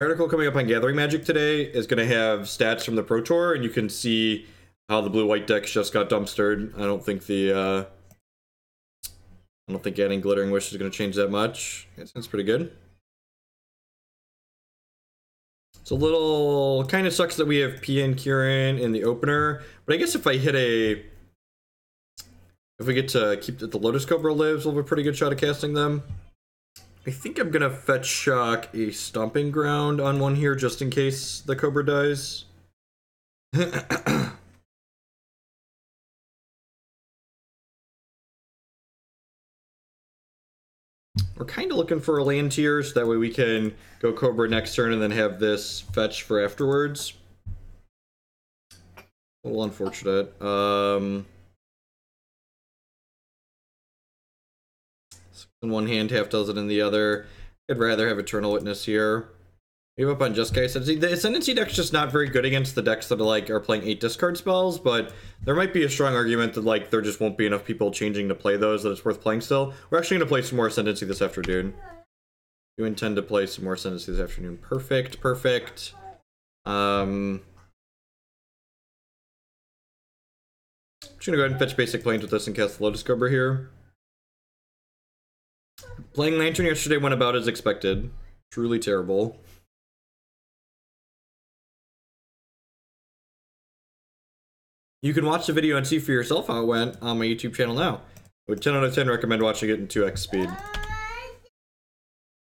Article coming up on Gathering Magic today is going to have stats from the Pro Tour, and you can see how the blue-white decks just got dumpstered. I don't think adding Glittering Wish is going to change that much. It sounds pretty good. It's a little kind of sucks that we have Pia and Kiran in the opener, but I guess if we get to keep the Lotus Cobra lives, we'll have a pretty good shot at casting them. I think I'm gonna fetch shock a Stomping Ground on one here just in case the Cobra dies. We're kind of looking for a land tier so that way we can go Cobra next turn and then have this fetch for afterwards. A little unfortunate. In one hand, half does it in the other. I'd rather have Eternal Witness here. Give up on Jeskai Ascendancy. The Ascendancy deck's just not very good against the decks that are playing 8 discard spells, but there might be a strong argument that there just won't be enough people changing to play those that it's worth playing still. We're actually going to play some more Ascendancy this afternoon. You intend to play some more Ascendancy this afternoon. Perfect, perfect. I'm just going to go ahead and fetch basic planes with this and cast the Lotus Cobra here. Playing Lantern yesterday went about as expected. Truly terrible. You can watch the video and see for yourself how it went on my YouTube channel now. I would 10 out of 10 recommend watching it in 2x speed.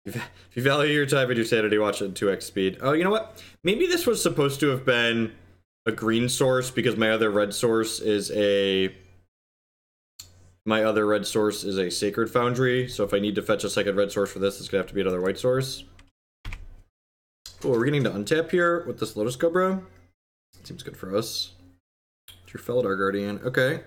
If you value your time and your sanity, watch it in 2x speed. Oh, you know what? Maybe this was supposed to have been a green source because my other red source is a Sacred Foundry, so if I need to fetch a second red source for this, it's gonna have to be another white source. Cool, we're getting to untap here with this Lotus Cobra. Seems good for us. It's your Felidar Guardian. Okay,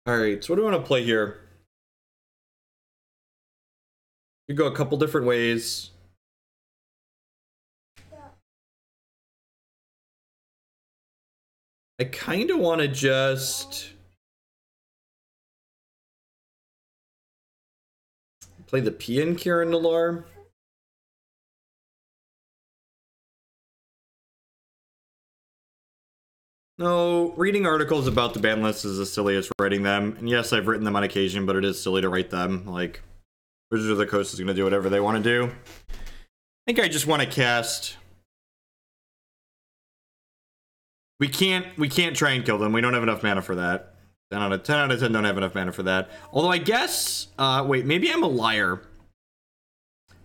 Alright, so what do I want to play here? You go a couple different ways. I kind of want to just play the Pia and Kiran Nalaar. No, reading articles about the ban list is as silly as writing them. And yes, I've written them on occasion, but it is silly to write them. Like, Wizards of the Coast is going to do whatever they want to do. I think I just want to cast... We can't try and kill them. We don't have enough mana for that. 10 out of 10 don't have enough mana for that. Although I guess... wait, maybe I'm a liar.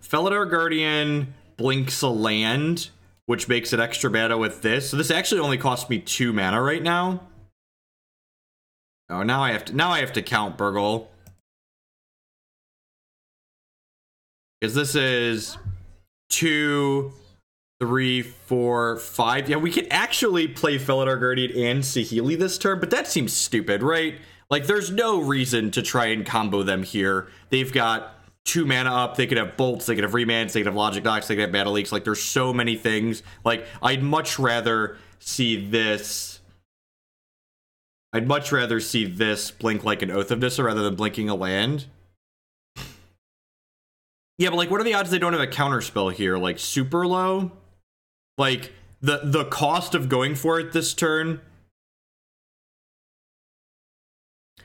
Felidar Guardian blinks a land, which makes it extra mana with this. So this actually only costs me 2 mana right now. Oh, now I have to count Burgle. Because this is 2, 3, 4, 5. Yeah, we could actually play Felidar Guardian and Saheeli this turn, but that seems stupid, right? Like, there's no reason to try and combo them here. They've got 2 mana up, they could have bolts, they could have remands, they could have logic knocks, they could have battle leaks. Like, there's so many things. Like, I'd much rather see this blink like an Oath of Nissa rather than blinking a land. Yeah, but like, what are the odds they don't have a counter spell here? Like, super low? Like, the cost of going for it this turn.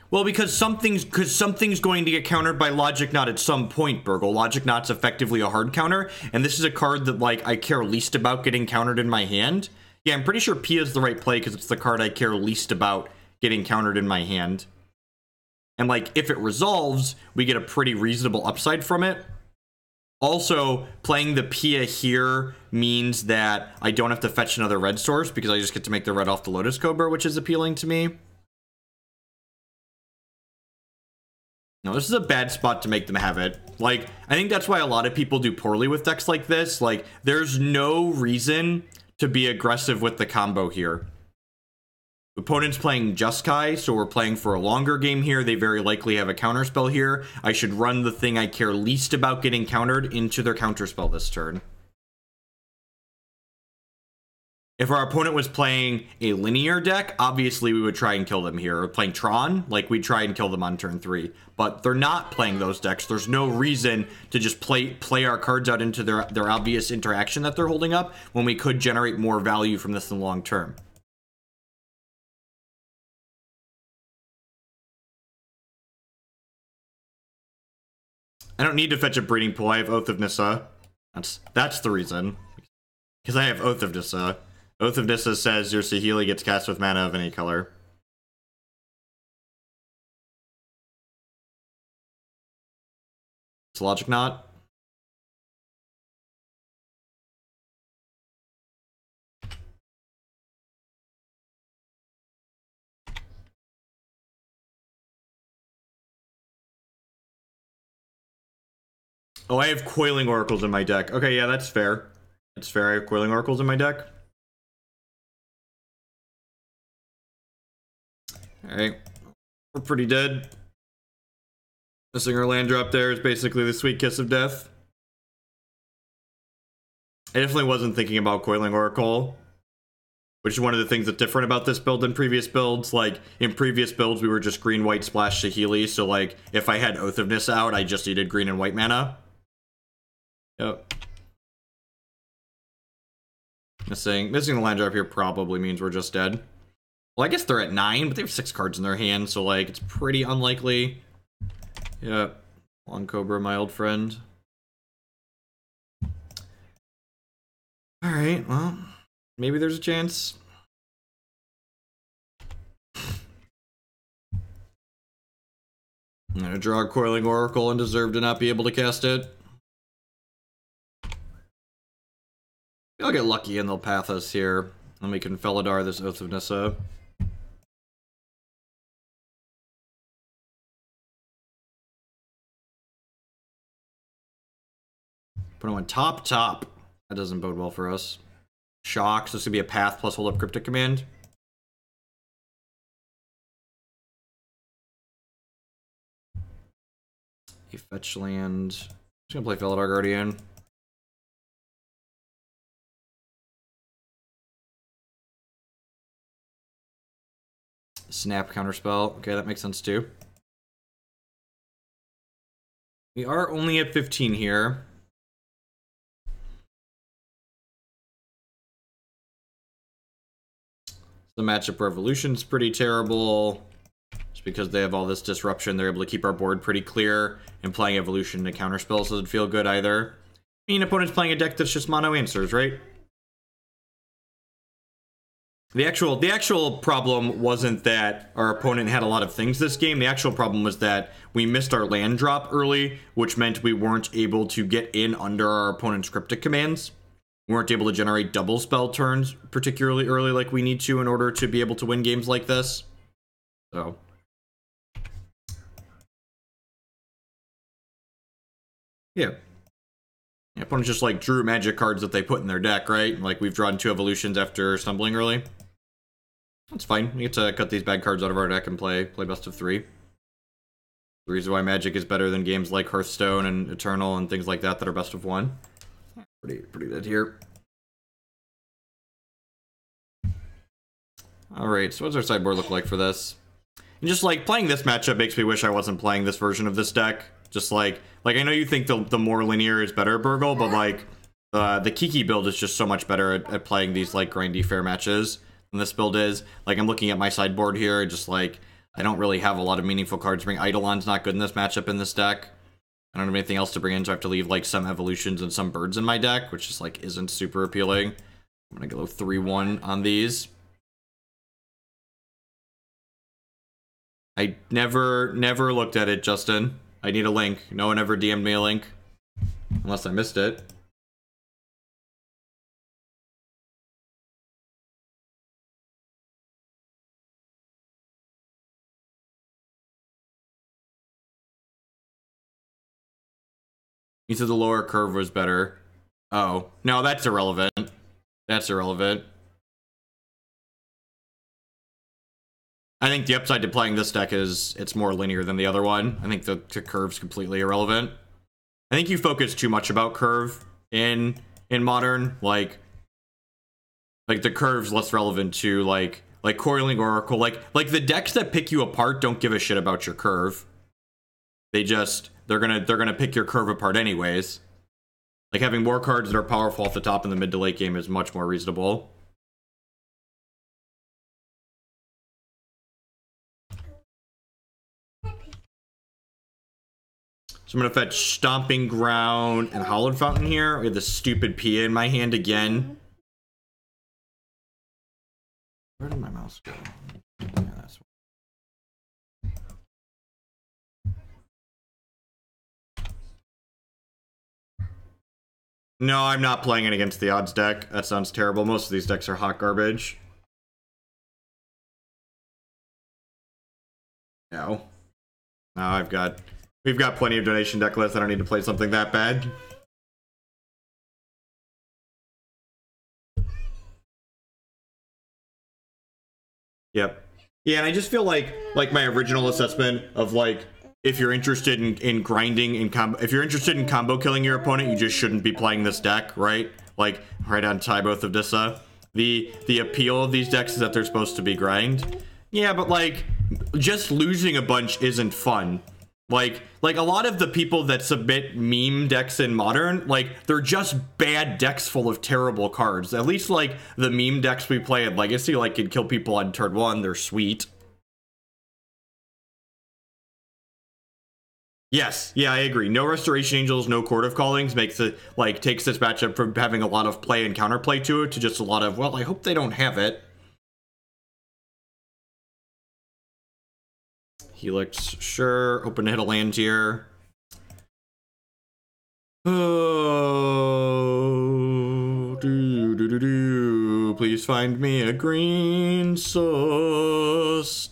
Well, because something's going to get countered by Logic Knot at some point, Burgle. Logic Knot's effectively a hard counter, and this is a card that, like, I care least about getting countered in my hand. Yeah, I'm pretty sure Pia's the right play because it's the card I care least about getting countered in my hand. And, like, if it resolves, we get a pretty reasonable upside from it. Also, playing the Pia here means that I don't have to fetch another red source because I just get to make the red off the Lotus Cobra, which is appealing to me. No, this is a bad spot to make them have it. Like, I think that's why a lot of people do poorly with decks like this. Like, there's no reason to be aggressive with the combo here. Opponent's playing Jeskai, so we're playing for a longer game here. They very likely have a counterspell here. I should run the thing I care least about getting countered into their counterspell this turn. If our opponent was playing a linear deck, obviously we would try and kill them here. Or playing Tron, like we'd try and kill them on turn 3. But they're not playing those decks. There's no reason to just play our cards out into their obvious interaction that they're holding up when we could generate more value from this in the long term. I don't need to fetch a Breeding Pool. I have Oath of Nissa. That's the reason. Because I have Oath of Nissa. Oath of Nissa says your Saheeli gets cast with mana of any color. It's Logic Knot. Oh, I have Coiling Oracles in my deck. Okay, yeah, that's fair. That's fair. I have Coiling Oracles in my deck. Alright. We're pretty dead. Missing our land drop there is basically the sweet kiss of death. I definitely wasn't thinking about Coiling Oracle, which is one of the things that's different about this build than previous builds. Like, in previous builds, we were just green, white, splash Saheeli, so like, if I had Oath of Nissa out, I just needed green and white mana. Yep. Missing the land drop here probably means we're just dead. Well, I guess they're at 9, but they have 6 cards in their hand, so like, it's pretty unlikely. Yep. Long Cobra, my old friend. Alright, well, maybe there's a chance. I'm gonna draw a Coiling Oracle and deserve to not be able to cast it. I'll get lucky and they'll path us here. And we can Felidar this Oath of Nissa. Put him on top. That doesn't bode well for us. Shock, so this could be a path plus hold up Cryptic Command. A fetch land. Just gonna play Felidar Guardian. Snap counterspell. Okay, that makes sense too. We are only at 15 here. The matchup Revolution is pretty terrible. Just because they have all this disruption, they're able to keep our board pretty clear. And playing Evolution to counterspells doesn't feel good either. I mean, opponent's playing a deck that's just mono answers, right? The actual problem wasn't that our opponent had a lot of things this game. The actual problem was that we missed our land drop early, which meant we weren't able to get in under our opponent's Cryptic commands. We weren't able to generate double spell turns particularly early like we need to in order to be able to win games like this. So. Yeah. The opponent just like drew magic cards that they put in their deck, right? Like we've drawn 2 evolutions after stumbling early. That's fine. We get to cut these bad cards out of our deck and play best of 3. The reason why Magic is better than games like Hearthstone and Eternal and things like that are best of 1. Pretty dead here. Alright, so what's our sideboard look like for this? And just like playing this matchup makes me wish I wasn't playing this version of this deck. Just like I know you think the more linear is better, Burgle, but like the Kiki build is just so much better at playing these like grindy fair matches than this build is. Like I'm looking at my sideboard here, just like I don't really have a lot of meaningful cards to bring. Eidolon's not good in this matchup in this deck. I don't have anything else to bring in, so I have to leave like some evolutions and some birds in my deck, which just like isn't super appealing. I'm gonna go 3-1 on these. I never looked at it, Justin. I need a link. No one ever DM'd me a link. Unless I missed it. He said the lower curve was better. Oh. No, that's irrelevant. That's irrelevant. I think the upside to playing this deck is it's more linear than the other one. I think the curve's completely irrelevant. I think you focus too much about curve in Modern. Like, Like the curve's less relevant to like Coiling Oracle. Like the decks that pick you apart don't give a shit about your curve. They're gonna pick your curve apart anyways. Like having more cards that are powerful at the top in the mid to late game is much more reasonable. So I'm gonna fetch Stomping Ground and Hallowed Fountain here. We have the stupid Pia in my hand again. Where did my mouse go? Yeah, that's... No, I'm not playing it against the odds deck. That sounds terrible. Most of these decks are hot garbage. No. No, we've got plenty of donation deck lists. I don't need to play something that bad. Yep. Yeah, and I just feel like my original assessment of like, if you're interested in grinding if you're interested in combo killing your opponent, you just shouldn't be playing this deck, right? Like right on Oath of Nissa. The appeal of these decks is that they're supposed to be grind. Yeah, but like just losing a bunch isn't fun. Like a lot of the people that submit meme decks in Modern, like they're just bad decks full of terrible cards. At least like the meme decks we play at Legacy, like can kill people on turn 1, they're sweet. Yes, yeah, I agree. No Restoration Angels, no Court of Callings makes it, like, takes this matchup from having a lot of play and counterplay to it to just a lot of, well, I hope they don't have it. Helix, sure. Open to hit a land here. Oh, please find me a green source.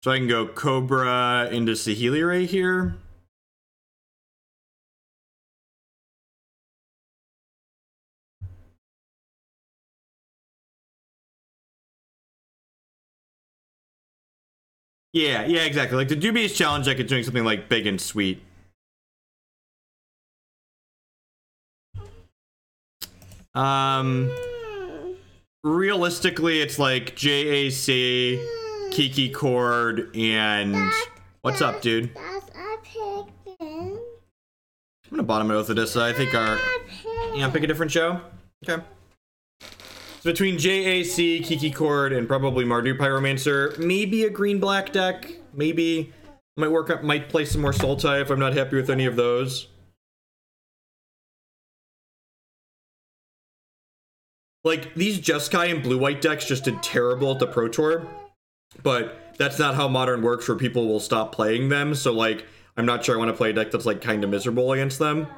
So I can go Cobra into Saheeli Rai here. Yeah, exactly. Like the dubious challenge, like it's doing something like big and sweet. Realistically, it's like JAC, Kiki Cord, and what's up, dude? I'm gonna bottom it with this. I think pick a different show. Okay. So between JAC, Kiki Cord, and probably Mardu Pyromancer, maybe a green-black deck. Maybe might play some more Sultai if I'm not happy with any of those. Like, these Jeskai and blue-white decks just did terrible at the Pro Tour, but that's not how Modern works, where people will stop playing them, so, like, I'm not sure I want to play a deck that's, like, kind of miserable against them.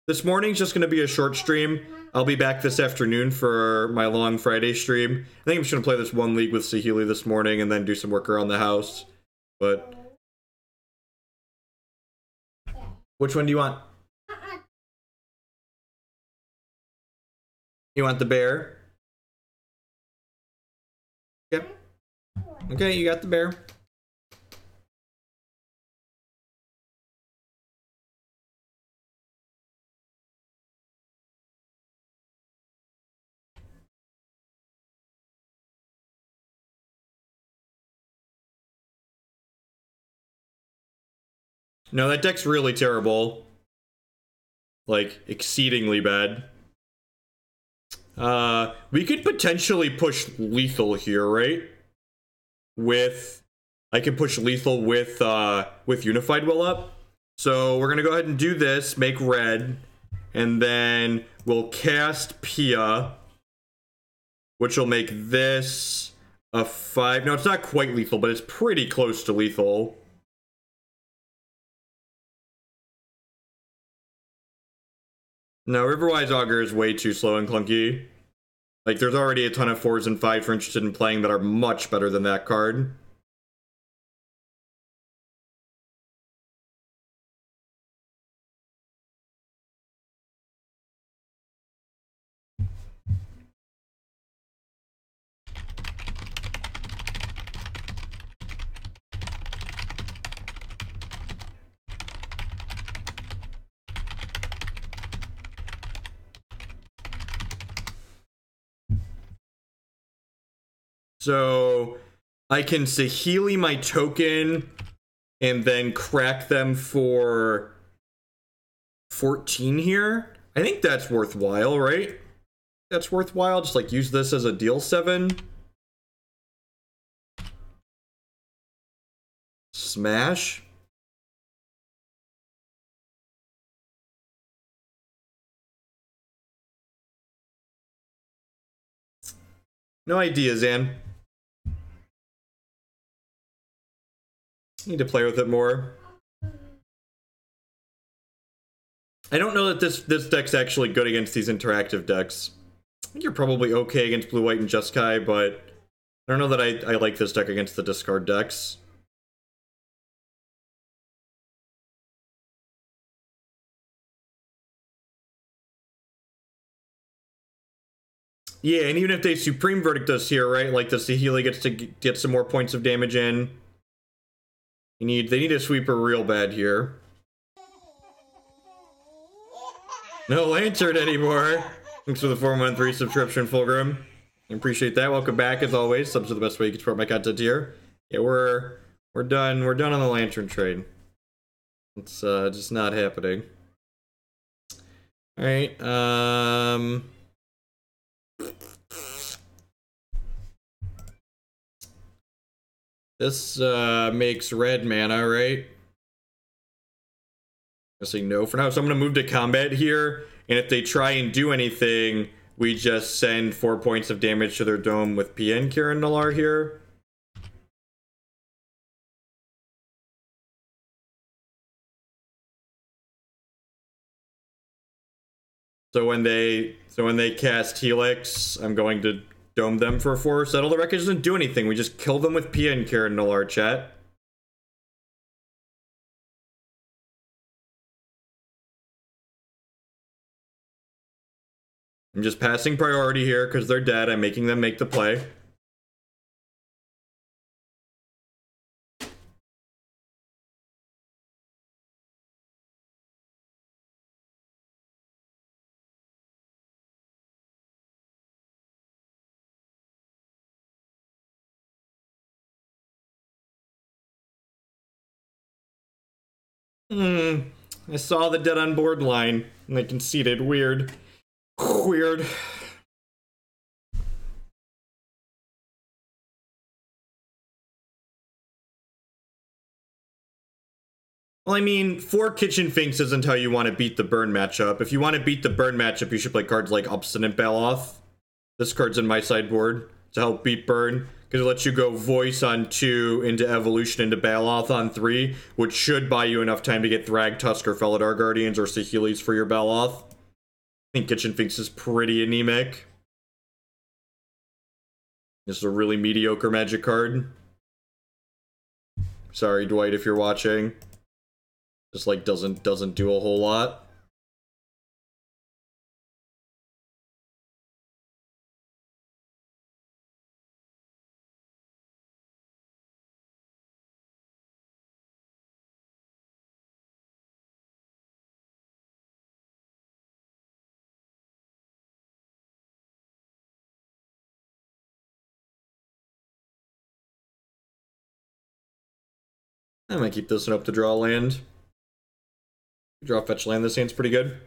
This morning's just going to be a short stream. I'll be back this afternoon for my long Friday stream. I think I'm just going to play this one league with Saheeli this morning and then do some work around the house. But which one do you want? You want the bear? Yep. Okay, you got the bear. No, that deck's really terrible. Like, exceedingly bad. We could potentially push lethal here, right? I can push lethal with Unified Will up. So we're gonna go ahead and do this, make red, and then we'll cast Pia, which will make this a 5. No, it's not quite lethal, but it's pretty close to lethal. No, Riverwise Augur is way too slow and clunky. Like, there's already a ton of 4s and 5s we're interested in playing that are much better than that card. So I can Saheeli my token and then crack them for 14 here. I think that's worthwhile, right? That's worthwhile. Just like use this as a deal 7. Smash. No idea, Zan. Need to play with it more. I don't know that this deck's actually good against these interactive decks. I think you're probably okay against Blue, White, and Jeskai, but I don't know that I like this deck against the discard decks. Yeah, and even if they Supreme Verdict us here, right? Like the Saheeli gets to get some more points of damage in. They need a sweeper real bad here. No lantern anymore. Thanks for the 413 subscription, Fulgrim. I appreciate that. Welcome back as always. Subs are the best way you can support my content here. Yeah, we're done. We're done on the lantern trade. It's just not happening. All right. This makes red mana, right? I say no for now. So I'm going to move to combat here. And if they try and do anything, we just send 4 points of damage to their dome with Pia and Kiran Nalaar here. So when they cast Helix, I'm going to dome them for 4. Settle the Wreckage doesn't do anything. We just kill them with Pia and Kiran Nalaar, chat. I'm just passing priority here because they're dead. I'm making them make the play. I saw the dead on board line and they conceded. Weird. Weird. Well, I mean, 4 Kitchen Finks isn't how you want to beat the burn matchup. If you want to beat the burn matchup, you should play cards like Obstinate Baloth. This card's in my sideboard to help beat burn, because it lets you go Voice on 2 into Evolution into Baloth on 3, which should buy you enough time to get Thragtusk or Felidar Guardians or Saheeli's for your Baloth. I think Kitchen Finks is pretty anemic. This is a really mediocre Magic card. Sorry, Dwight, if you're watching. Just like doesn't do a whole lot. I might keep this one up to draw land. Draw fetch land, this hand's pretty good.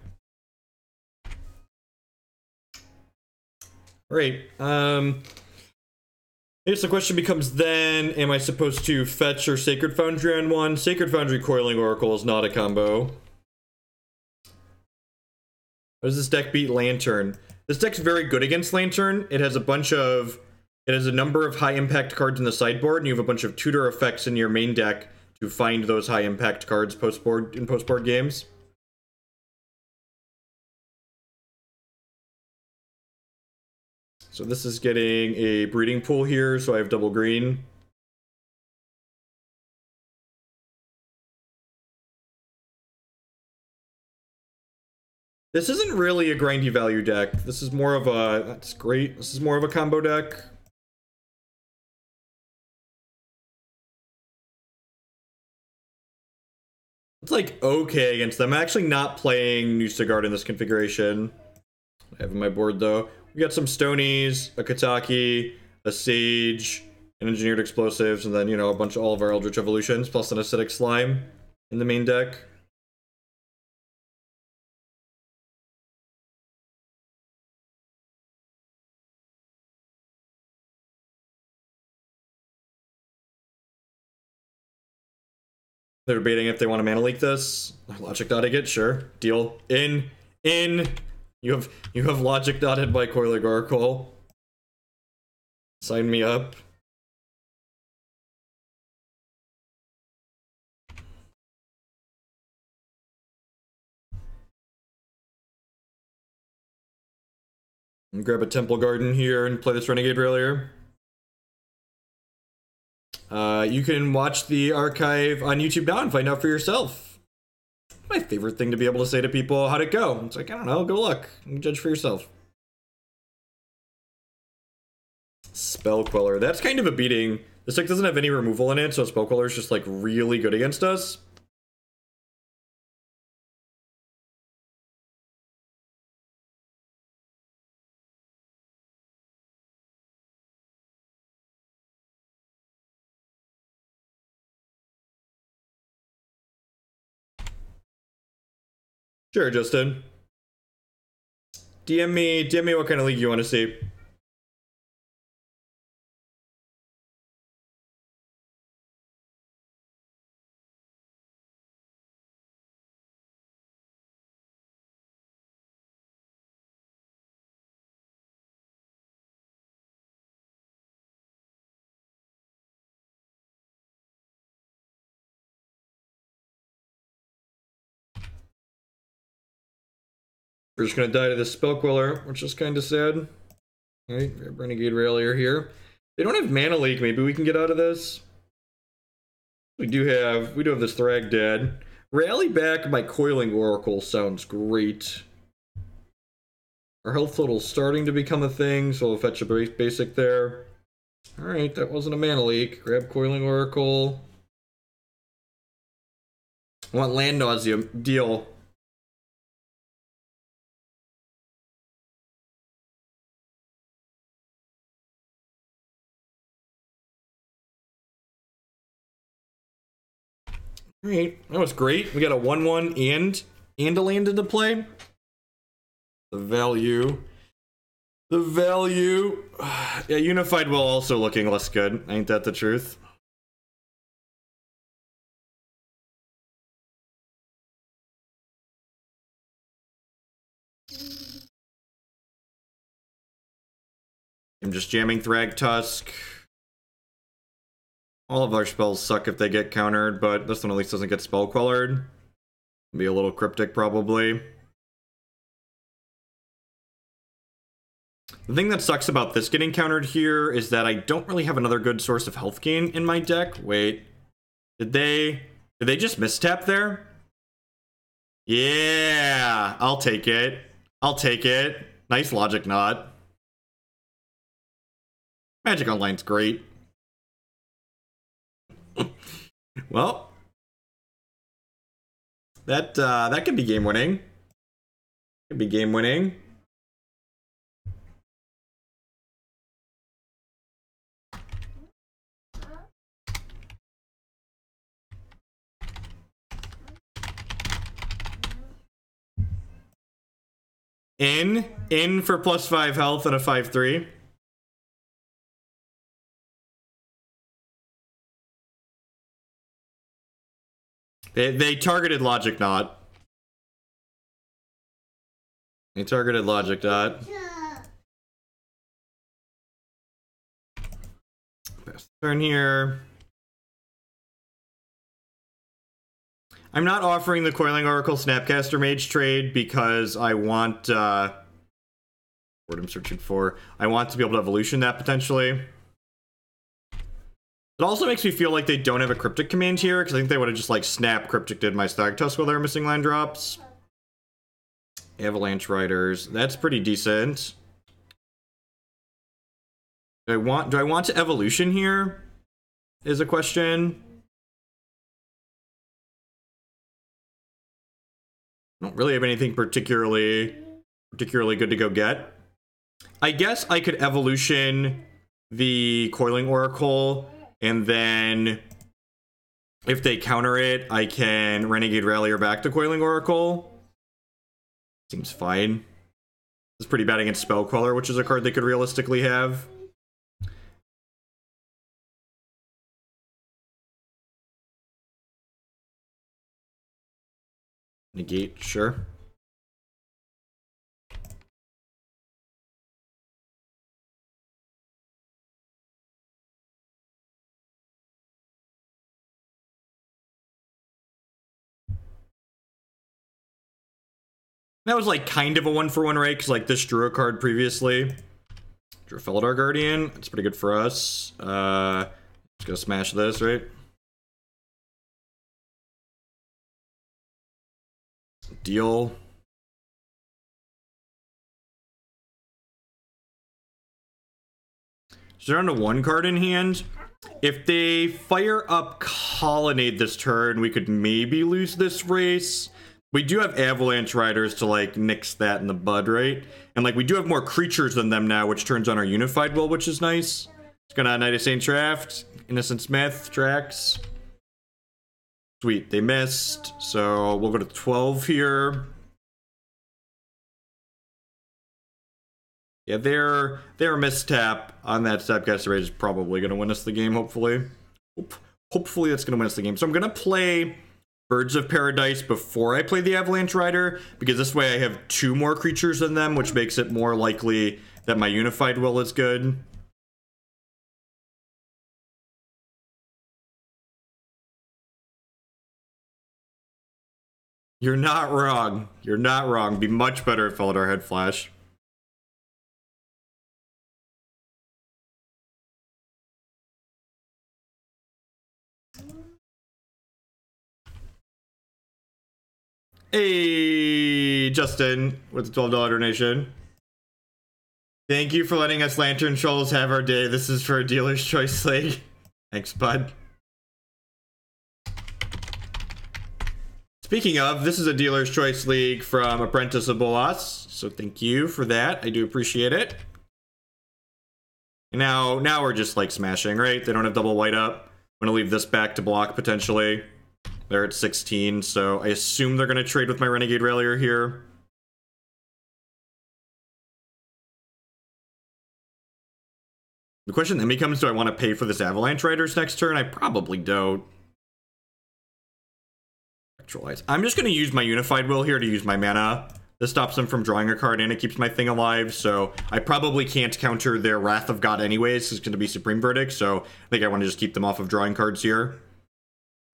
Right. I guess the question becomes then, am I supposed to fetch or Sacred Foundry on 1? Sacred Foundry Coiling Oracle is not a combo. How does this deck beat Lantern? This deck's very good against Lantern. It has a number of high impact cards in the sideboard, and you have a bunch of tutor effects in your main deck to find those high impact cards post-board games. So this is getting a breeding pool here, so I have double green. This isn't really a grindy value deck. This is more of a... That's great. This is more of a combo deck. It's like okay against them. I'm actually not playing Nusagard in this configuration. I have on my board though. We got some Stonies, a Kataki, a Sage, and Engineered Explosives, and then, you know, a bunch of all of our Eldritch Evolutions, plus an Acidic Slime in the main deck. They're debating if they want to mana leak this. Logic dotting it, sure. Deal. In. You have logic dotted by Coiling Oracle. Sign me up. And grab a Temple Garden here and play this Renegade Rallier. You can watch the archive on YouTube now and find out for yourself. My favorite thing to be able to say to people, how'd it go? It's like, I don't know, go look. You can judge for yourself. Spell Queller. That's kind of a beating. This deck doesn't have any removal in it, so Spell Queller is just like really good against us. Sure, Justin. DM me what kind of league you want to see. We're just gonna die to this Spell Queller, which is kind of sad. Alright, we have Renegade Rallier here. They don't have Mana Leak, maybe we can get out of this. We do have this Thragtusk. Rally back my Coiling Oracle sounds great. Our health total's starting to become a thing, so we'll fetch a basic there. Alright, that wasn't a Mana Leak. Grab Coiling Oracle. I want Land Nauseam. Deal. Alright, that was great. We got a 1-1 and a land into play. The value. Yeah, Unified Will also looking less good. Ain't that the truth? I'm just jamming Thragtusk. All of our spells suck if they get countered, but this one at least doesn't get spell quellered. Be a little cryptic, probably. The thing that sucks about this getting countered here is that I don't really have another good source of health gain in my deck. Wait. Did they just mistap there? Yeah, I'll take it. I'll take it. Nice logic knot. Magic Online's great. Well, that could be game winning. Could be game winning. In for +5 health and a 5/3. They targeted Logic Knot. They targeted Logic Knot. Best turn here. I'm not offering the Coiling Oracle Snapcaster Mage trade because I want... where What I'm searching for. I want to be able to evolution that potentially. It also makes me feel like they don't have a cryptic command here, because I think they would have just like snap cryptic did my Thragtusk while they were missing land drops. Avalanche Riders. That's pretty decent. Do I want to evolution here? Is a question. I don't really have anything particularly good to go get. I guess I could evolution the Coiling Oracle, and then if they counter it, I can Renegade Rallier back to Coiling Oracle. Seems fine. It's pretty bad against Spellcaller, which is a card they could realistically have. Negate, sure. That was like kind of a 1-for-1 rate, because like this drew a card previously. Drew Felidar Guardian. That's pretty good for us. Let's go smash this, right? Deal. So they're on to 1 card in hand. If they fire up Colonnade this turn, we could maybe lose this race. We do have Avalanche Riders to like nix that in the bud, right? And like we do have more creatures than them now, which turns on our Unified Will, which is nice. It's gonna Knight of Saint Draft, Innocent Smith, Trax. Sweet, they missed. So we'll go to 12 here. Yeah, their mistap on that Staticaster rate is probably gonna win us the game, hopefully. Hopefully that's gonna win us the game. So I'm gonna play Birds of Paradise before I play the Avalanche Rider, because this way I have 2 more creatures than them, which makes it more likely that my Unified Will is good. You're not wrong. You're not wrong. Be much better if Felidar had Flash. Hey, Justin, with the $12 donation. Thank you for letting us Lantern Trolls have our day. This is for a Dealer's Choice League. Thanks, bud. Speaking of, this is a Dealer's Choice League from Apprentice of Bolas, so thank you for that. I do appreciate it. Now we're just like smashing, right? They don't have double white up. I'm gonna leave this back to block potentially. They're at 16, so I assume they're gonna trade with my Renegade Rallier here. The question then becomes, do I want to pay for this Avalanche Riders next turn? I probably don't. I'm just going to use my Unified Will here to use my mana. This stops them from drawing a card and it keeps my thing alive, so I probably can't counter their Wrath of God anyways. It's going to be Supreme Verdict, so I think I want to just keep them off of drawing cards here.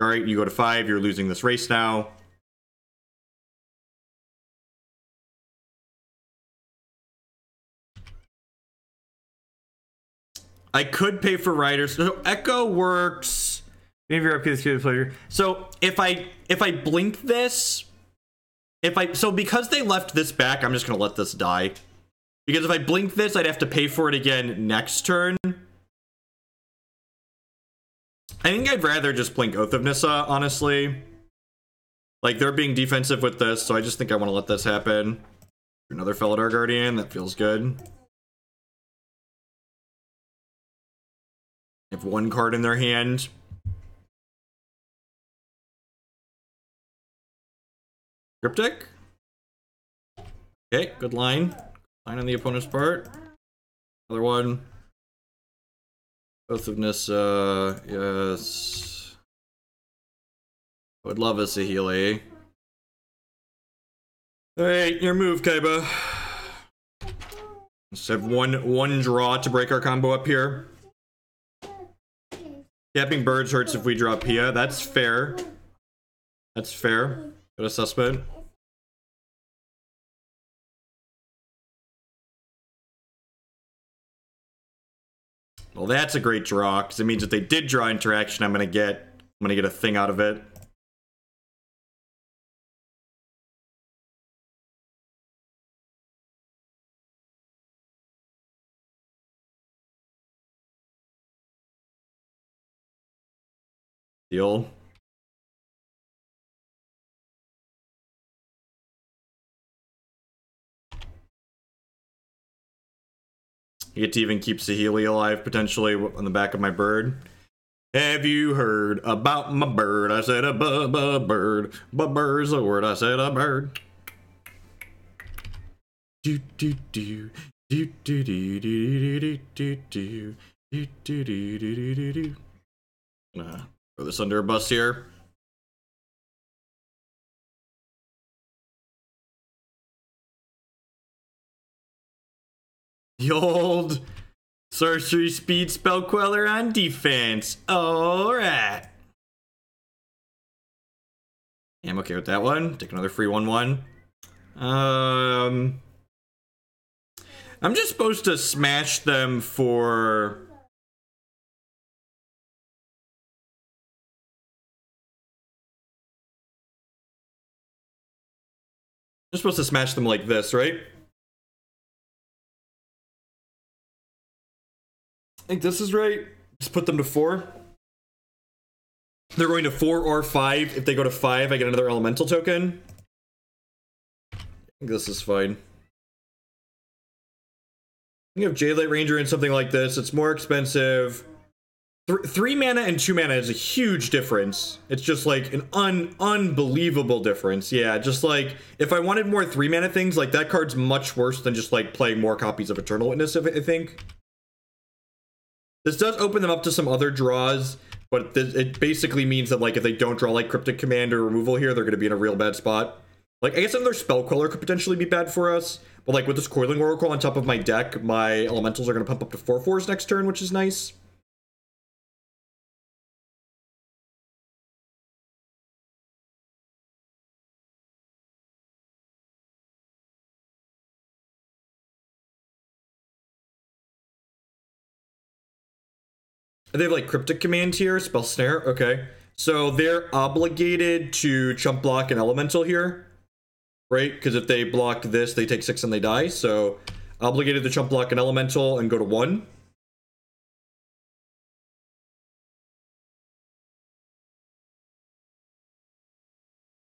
Alright, you go to 5, you're losing this race now. I could pay for Riders. So Echo works. So if I blink this, because they left this back, I'm just gonna let this die. Because if I blink this, I'd have to pay for it again next turn. I think I'd rather just blink Oath of Nissa, honestly. Like, they're being defensive with this, so I just think I want to let this happen. Another Felidar Guardian, that feels good. They have 1 card in their hand. Cryptic. Okay, good line. Line on the opponent's part. Another one. Oath of Nissa, yes. I would love a Saheeli. Alright, your move, Kaiba. Let's have one draw to break our combo up here. Tapping birds hurts if we draw Pia. That's fair. That's fair. Good assessment. Well, that's a great draw, because it means if they did draw interaction, I'm gonna get a thing out of it. Deal. You get to even keep Saheeli alive, potentially, on the back of my bird. Have you heard about my bird? I said a bird. Bird's a word. I said a bird. Do do do do do do do do do do. Throw this under a bus here. The old sorcery speed spell queller on defense. Alright. Yeah, I'm okay with that one. Take another free 1/1. I'm just supposed to smash them for... I'm supposed to smash them like this, right? I think this is right. Just put them to 4. They're going to 4 or 5. If they go to 5, I get another elemental token. I think this is fine. You have Jadelight Ranger and something like this. It's more expensive. 3 mana and 2 mana is a huge difference. It's just like an unbelievable difference. Yeah, just like if I wanted more 3 mana things, like that card's much worse than just like playing more copies of Eternal Witness, I think. This does open them up to some other draws, but it basically means that like if they don't draw like Cryptic Command or removal here, they're going to be in a real bad spot. Like, I guess another Spell Queller could potentially be bad for us, but like with this Coiling Oracle on top of my deck, my Elementals are going to pump up to 4/4s next turn, which is nice. They have like Cryptic Command here, Spell Snare, okay. So they're obligated to chump block an Elemental here, right? Because if they block this, they take 6 and they die, so obligated to chump block an Elemental and go to 1.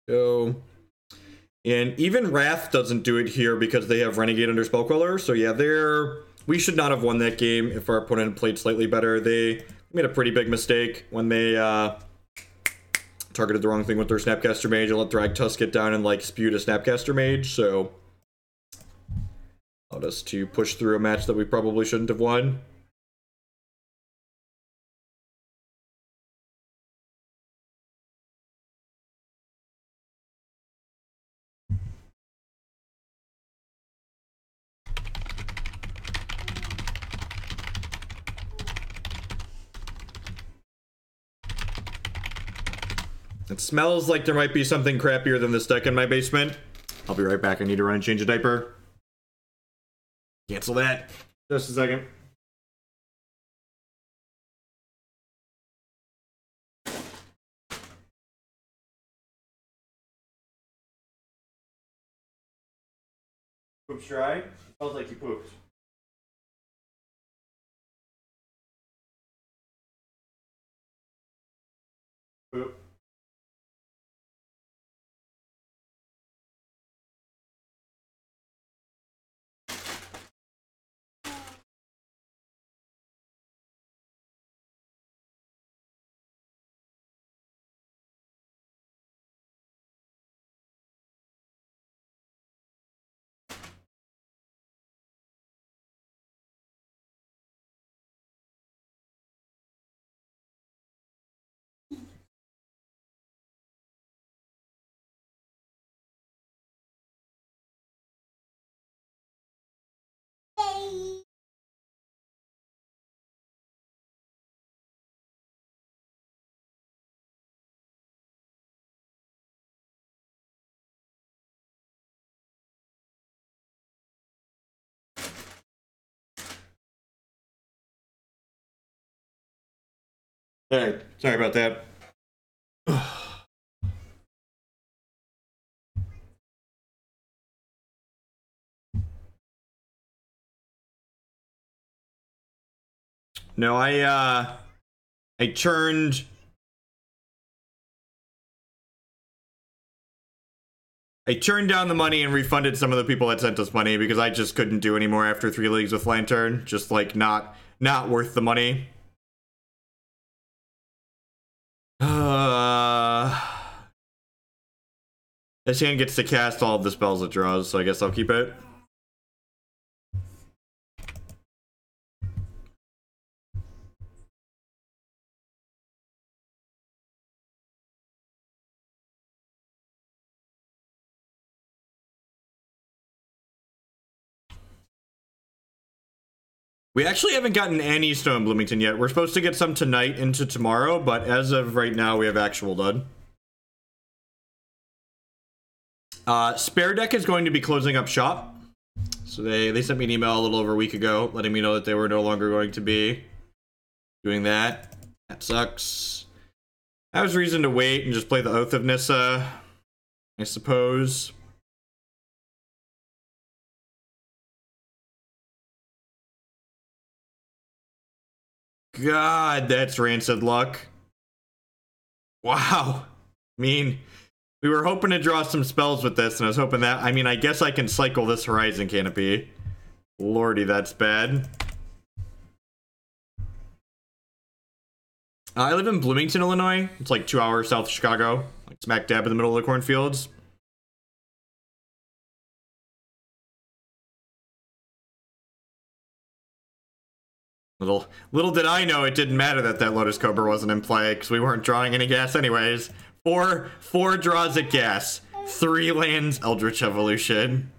Go. And even Wrath doesn't do it here because they have Renegade under Spellqueller. So yeah, we should not have won that game if our opponent played slightly better. They made a pretty big mistake when they targeted the wrong thing with their Snapcaster Mage and let Thragtusk get down and like spewed a Snapcaster Mage. So allowed us to push through a match that we probably shouldn't have won. It smells like there might be something crappier than this deck in my basement. I'll be right back. I need to run and change a diaper. Cancel that. Just a second. Poop's dry? Smells like you pooped. Poop. Alright, sorry about that. No, I turned down the money and refunded some of the people that sent us money because I just couldn't do anymore after 3 leagues with Lantern. Just like not worth the money. This hand gets to cast all of the spells it draws, so I guess I'll keep it. We actually haven't gotten any snow in Bloomington yet. We're supposed to get some tonight into tomorrow, but as of right now, we have actual done. Spare Deck is going to be closing up shop. So they sent me an email a little over a week ago letting me know that they were no longer going to be doing that. That sucks. That was reason to wait and just play the Oath of Nissa, I suppose. God, that's rancid luck. Wow. I mean, we were hoping to draw some spells with this, and I was hoping that... I mean, I guess I can cycle this Horizon Canopy. Lordy, that's bad. I live in Bloomington, Illinois. It's like 2 hours south of Chicago. Like smack dab in the middle of the cornfields. Little did I know it didn't matter that Lotus Cobra wasn't in play, because we weren't drawing any gas anyways. Four draws at gas. 3 lands, Eldritch Evolution.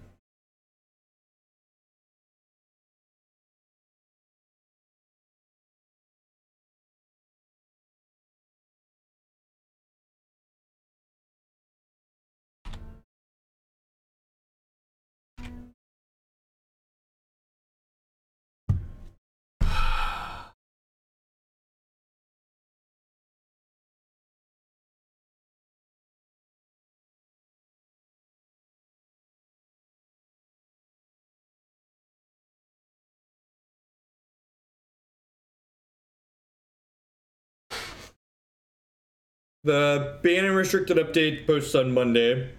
The ban and restricted update posts on Monday.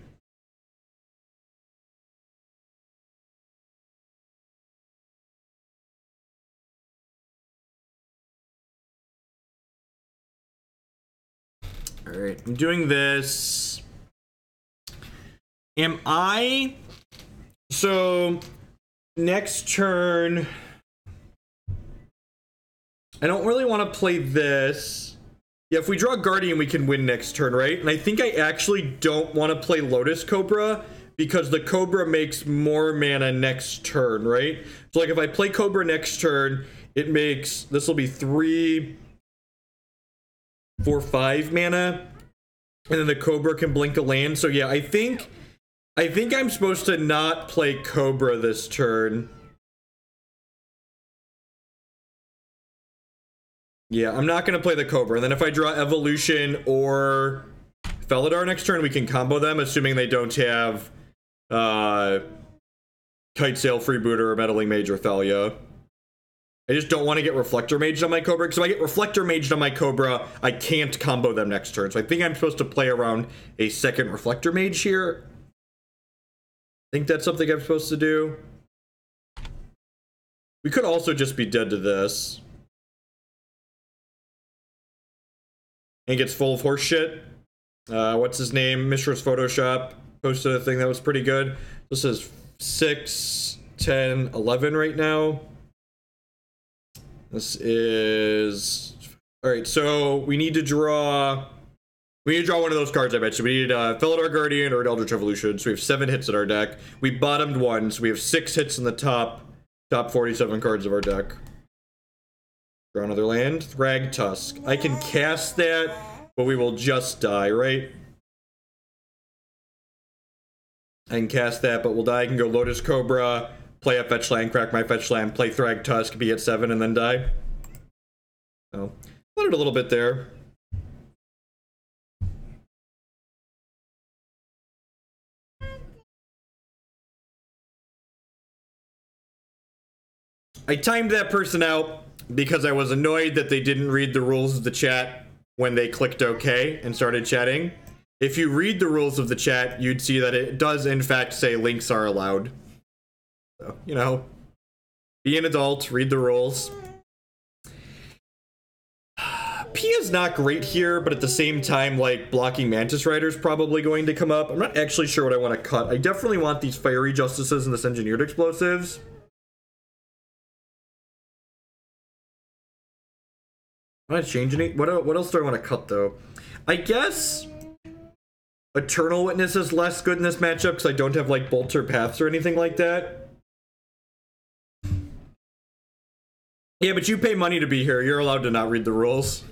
Alright, I'm doing this. Am I... So, next turn... I don't really want to play this. Yeah, if we draw Guardian, we can win next turn, right? And I think I actually don't want to play Lotus Cobra because the Cobra makes more mana next turn, right? So, like, if I play Cobra next turn, it makes... This will be 3, 4, 5 mana. And then the Cobra can blink a land. So, yeah, I think I'm supposed to not play Cobra this turn. Yeah, I'm not going to play the Cobra. And then if I draw Evolution or Felidar next turn, we can combo them, assuming they don't have Kite Sail, Freebooter, or Meddling Mage or Thalia. I just don't want to get Reflector Maged on my Cobra, because if I get Reflector Maged on my Cobra, I can't combo them next turn. So I think I'm supposed to play around a second Reflector Mage here. I think that's something I'm supposed to do. We could also just be dead to this. And gets full of horse shit. What's his name? Mishra's Photoshop posted a thing that was pretty good. This is 6, 10, 11 right now. This is... Alright, so we need to draw... We need to draw one of those cards I mentioned. We need Felidar Guardian or an Eldritch Evolution. So we have 7 hits in our deck. We bottomed 1, so we have 6 hits in the top 47 cards of our deck. Draw another land. Thragtusk. I can cast that, but we will just die, right? I can cast that, but we'll die. I can go Lotus Cobra, play a fetch land, crack my fetch land, play Thragtusk, be at 7, and then die. So, a flooded a little bit there. I timed that person out because I was annoyed that they didn't read the rules of the chat when they clicked OK and started chatting. If you read the rules of the chat, you'd see that it does in fact say links are allowed. So, you know, be an adult, read the rules. Pia's not great here, but at the same time, like, blocking Mantis Rider's probably going to come up. I'm not actually sure what I want to cut. I definitely want these Fiery Justices and this Engineered Explosives. I'm not changing it. What else do I want to cut, though? I guess Eternal Witness is less good in this matchup because I don't have, like, Bolter Paths or anything like that. Yeah, but you pay money to be here. You're allowed to not read the rules.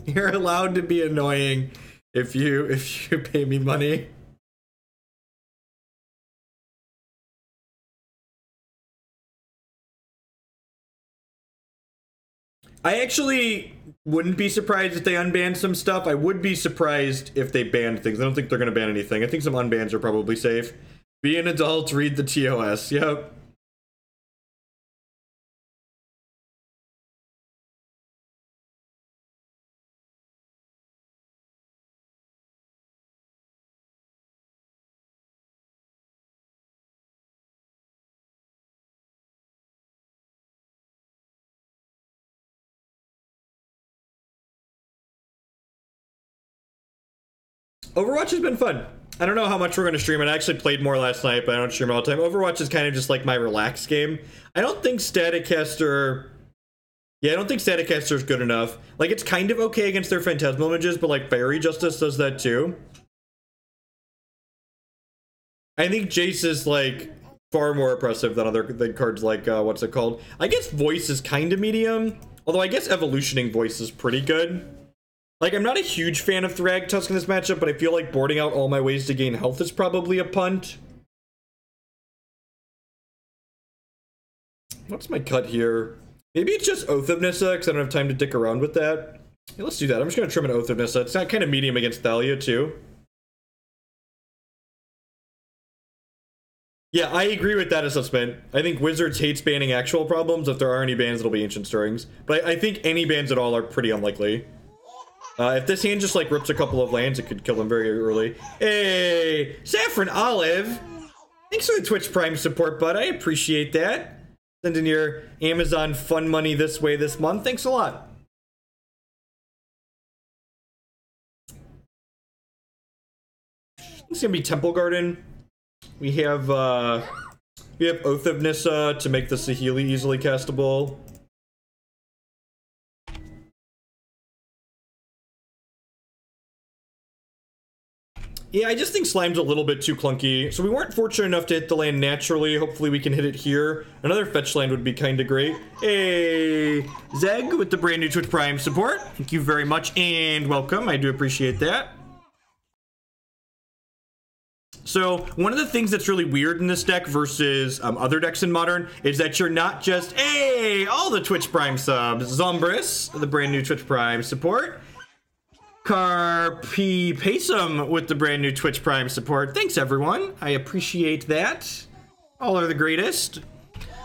You're allowed to be annoying if you pay me money. I actually wouldn't be surprised if they unbanned some stuff. I would be surprised if they banned things. I don't think they're going to ban anything. I think some unbans are probably safe. Be an adult, read the TOS. Yep. Overwatch has been fun. I don't know how much we're going to stream it. I actually played more last night, but I don't stream all the time. Overwatch is kind of just like my relaxed game. I don't think Staticaster... Yeah, I don't think Staticaster is good enough. Like, it's kind of okay against their Phantasmal images, but, like, Fairy Justice does that too. I think Jace is, like, far more oppressive than cards like, what's it called? I guess Voice is kind of medium. Although I guess Evolutioning Voice is pretty good. Like, I'm not a huge fan of Thragtusk in this matchup, but I feel like boarding out all my ways to gain health is probably a punt. What's my cut here? Maybe it's just Oath of Nissa, because I don't have time to dick around with that. Yeah, let's do that. I'm just going to trim an Oath of Nissa. It's not kind of medium against Thalia, too. Yeah, I agree with that assessment. I think Wizards hates banning actual problems. If there are any bans, it'll be Ancient Stirrings. But I think any bans at all are pretty unlikely. If this hand just, like, rips a couple of lands, it could kill him very early. Hey, Saffron Olive! Thanks for the Twitch Prime support, bud. I appreciate that. Sending your Amazon fun money this way this month. Thanks a lot. It's gonna be Temple Garden. We have Oath of Nissa to make the Saheeli easily castable. Yeah, I just think Slime's a little bit too clunky. So we weren't fortunate enough to hit the land naturally. Hopefully we can hit it here. Another fetch land would be kind of great. Hey, Zeg with the brand new Twitch Prime support. Thank you very much and welcome. I do appreciate that. So one of the things that's really weird in this deck versus other decks in Modern is that you're not just, hey, all the Twitch Prime subs. Zombris, the brand new Twitch Prime support. Carpi Paysum with the brand new Twitch Prime support. Thanks, everyone. I appreciate that. All are the greatest.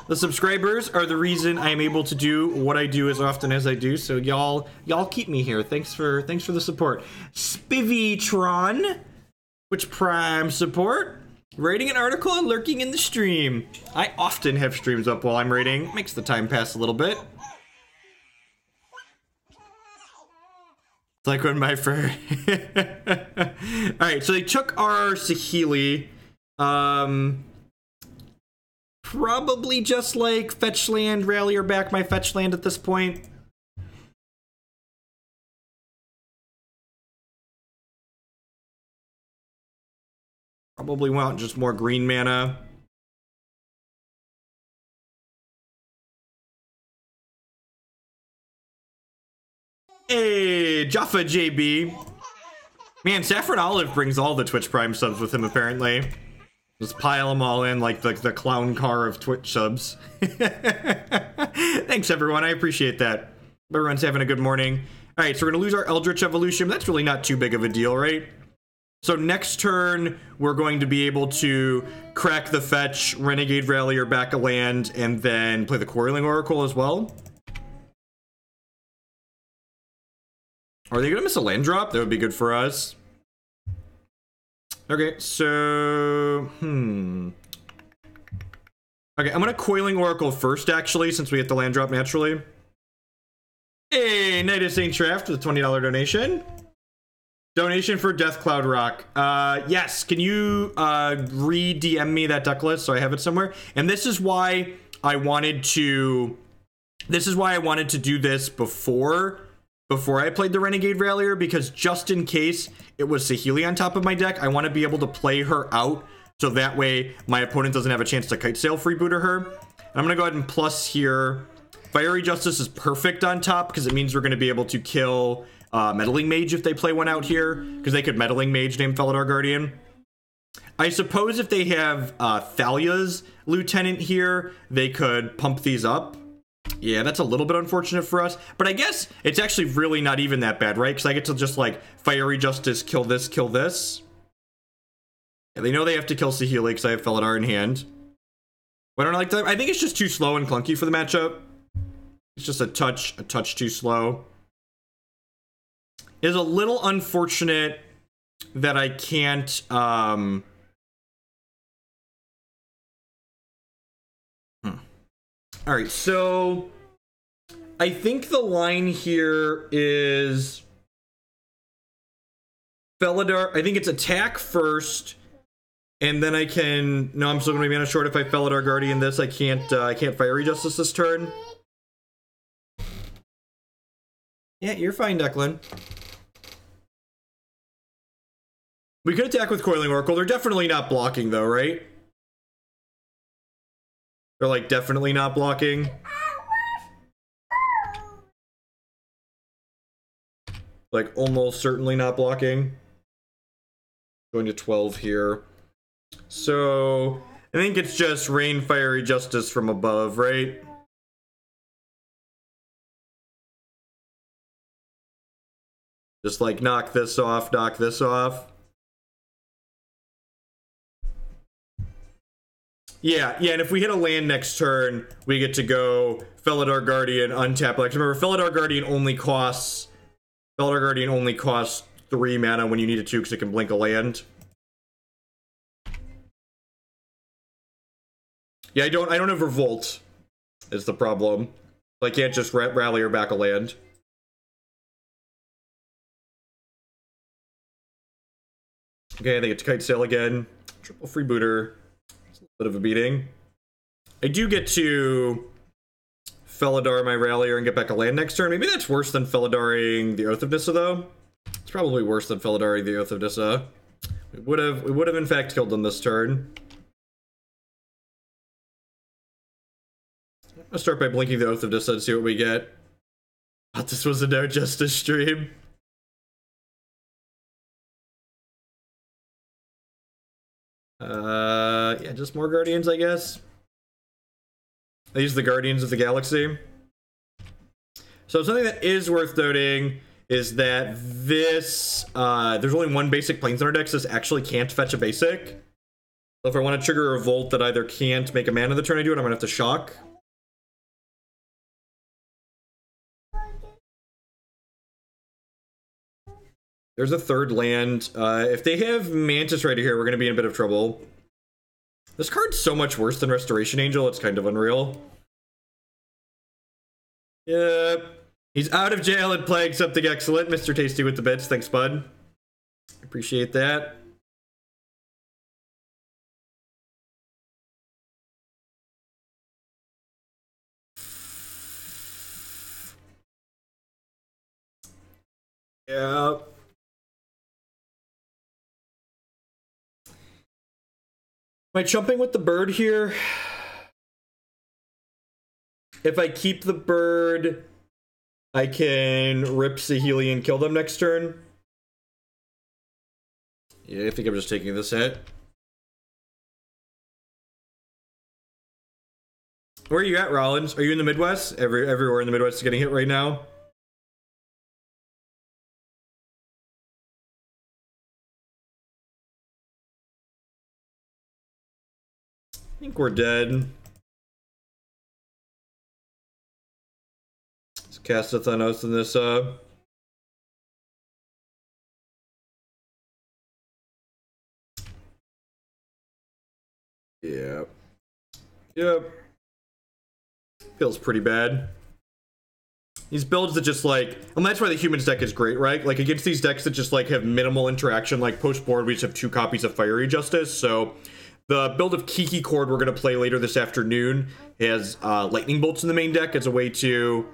The subscribers are the reason I am able to do what I do as often as I do. So y'all keep me here. Thanks for the support. Spivitron, Twitch Prime support. Writing an article and lurking in the stream. I often have streams up while I'm writing. Makes the time pass a little bit. It's like when my friend... Alright, so they took our Saheeli. Probably just like fetch land, rally or back my fetch land at this point. Probably want just more green mana. Hey, Jaffa JB. Man, Saffron Olive brings all the Twitch Prime subs with him, apparently. Just pile them all in like the clown car of Twitch subs. Thanks, everyone. I appreciate that. Everyone's having a good morning. All right, so we're gonna lose our Eldritch Evolution. That's really not too big of a deal, right? So next turn, we're going to be able to crack the fetch, Renegade Rallier back a land, and then play the Coiling Oracle as well. Are they gonna miss a land drop? That would be good for us. Okay, so... Okay, I'm gonna Coiling Oracle first, actually, since we get the land drop naturally. Hey, Knight of St. Traft with a $20 donation. Donation for Death Cloud Rock. Yes, can you re-DM me that deck list so I have it somewhere? And this is why I wanted to... This is why I wanted to do this before I played the Renegade Rallier, because just in case it was Saheeli on top of my deck, I want to be able to play her out, so that way my opponent doesn't have a chance to kite sail freebooter her. I'm going to go ahead and plus here. Fiery Justice is perfect on top, because it means we're going to be able to kill Meddling Mage if they play one out here, because they could Meddling Mage name Felidar Guardian. I suppose if they have Thalia's Lieutenant here, they could pump these up. Yeah, that's a little bit unfortunate for us, but I guess it's actually really not even that bad, right? Because I get to just, like, Fiery Justice, kill this, kill this. Yeah, they know they have to kill Saheeli because I have Felidar in hand. But I don't like that. I think it's just too slow and clunky for the matchup. It's just a touch too slow. It is a little unfortunate that I can't, All right, so I think the line here is Felidar. I think it's attack first, and then I can. No, I'm still gonna be mana short if I Felidar Guardian this. I can't Fiery Justice this turn. Yeah, you're fine, Declan. We could attack with Coiling Oracle. They're definitely not blocking, though, right? They're, like, definitely not blocking. Like, almost certainly not blocking. Going to 12 here. So, I think it's just Rain Fiery Justice from above, right? Just, like, knock this off, knock this off. Yeah, and if we hit a land next turn, we get to go Felidar Guardian, untap. Like, remember, Felidar Guardian only costs 3 mana when you need it to, because it can blink a land. Yeah, I don't have Revolt, is the problem. I can't just rally or back a land. Okay, they get to kite sail again. Triple freebooter. Bit of a beating. I do get to Felidar my Rallier and get back a land next turn. Maybe that's worse than Felidaring the Oath of Nissa, though. It's probably worse than Felidaring the Oath of Nissa. We would have in fact killed them this turn. I'll start by blinking the Oath of Nissa and see what we get. Thought this was a No Justice stream. Yeah, just more Guardians, I guess. I use the Guardians of the Galaxy. So something that is worth noting is that this, there's only one basic Planeswalker deck, so this actually can't fetch a basic. So if I want to trigger a Revolt that either can't make a mana the turn I do it, I'm going to have to shock. There's a third land. If they have Mantis right here, we're going to be in a bit of trouble. This card's so much worse than Restoration Angel, it's kind of unreal. Yep. He's out of jail and playing something excellent. Mr. Tasty with the bits. Thanks, bud. Appreciate that. Yeah. Am I jumping with the bird here? If I keep the bird, I can rip Saheeli and kill them next turn. Yeah, I think I'm just taking this hit. Where are you at, Rollins? Are you in the Midwest? Everywhere in the Midwest is getting hit right now. think we're dead. Let's cast Oath of Nissa. Yep. Yep. Feels pretty bad. These builds that just like, and that's why the humans deck is great, right? Like against these decks that just like have minimal interaction, like post board, we just have 2 copies of Fiery Justice. So the build of Kiki Cord we're going to play later this afternoon has lightning bolts in the main deck as a way to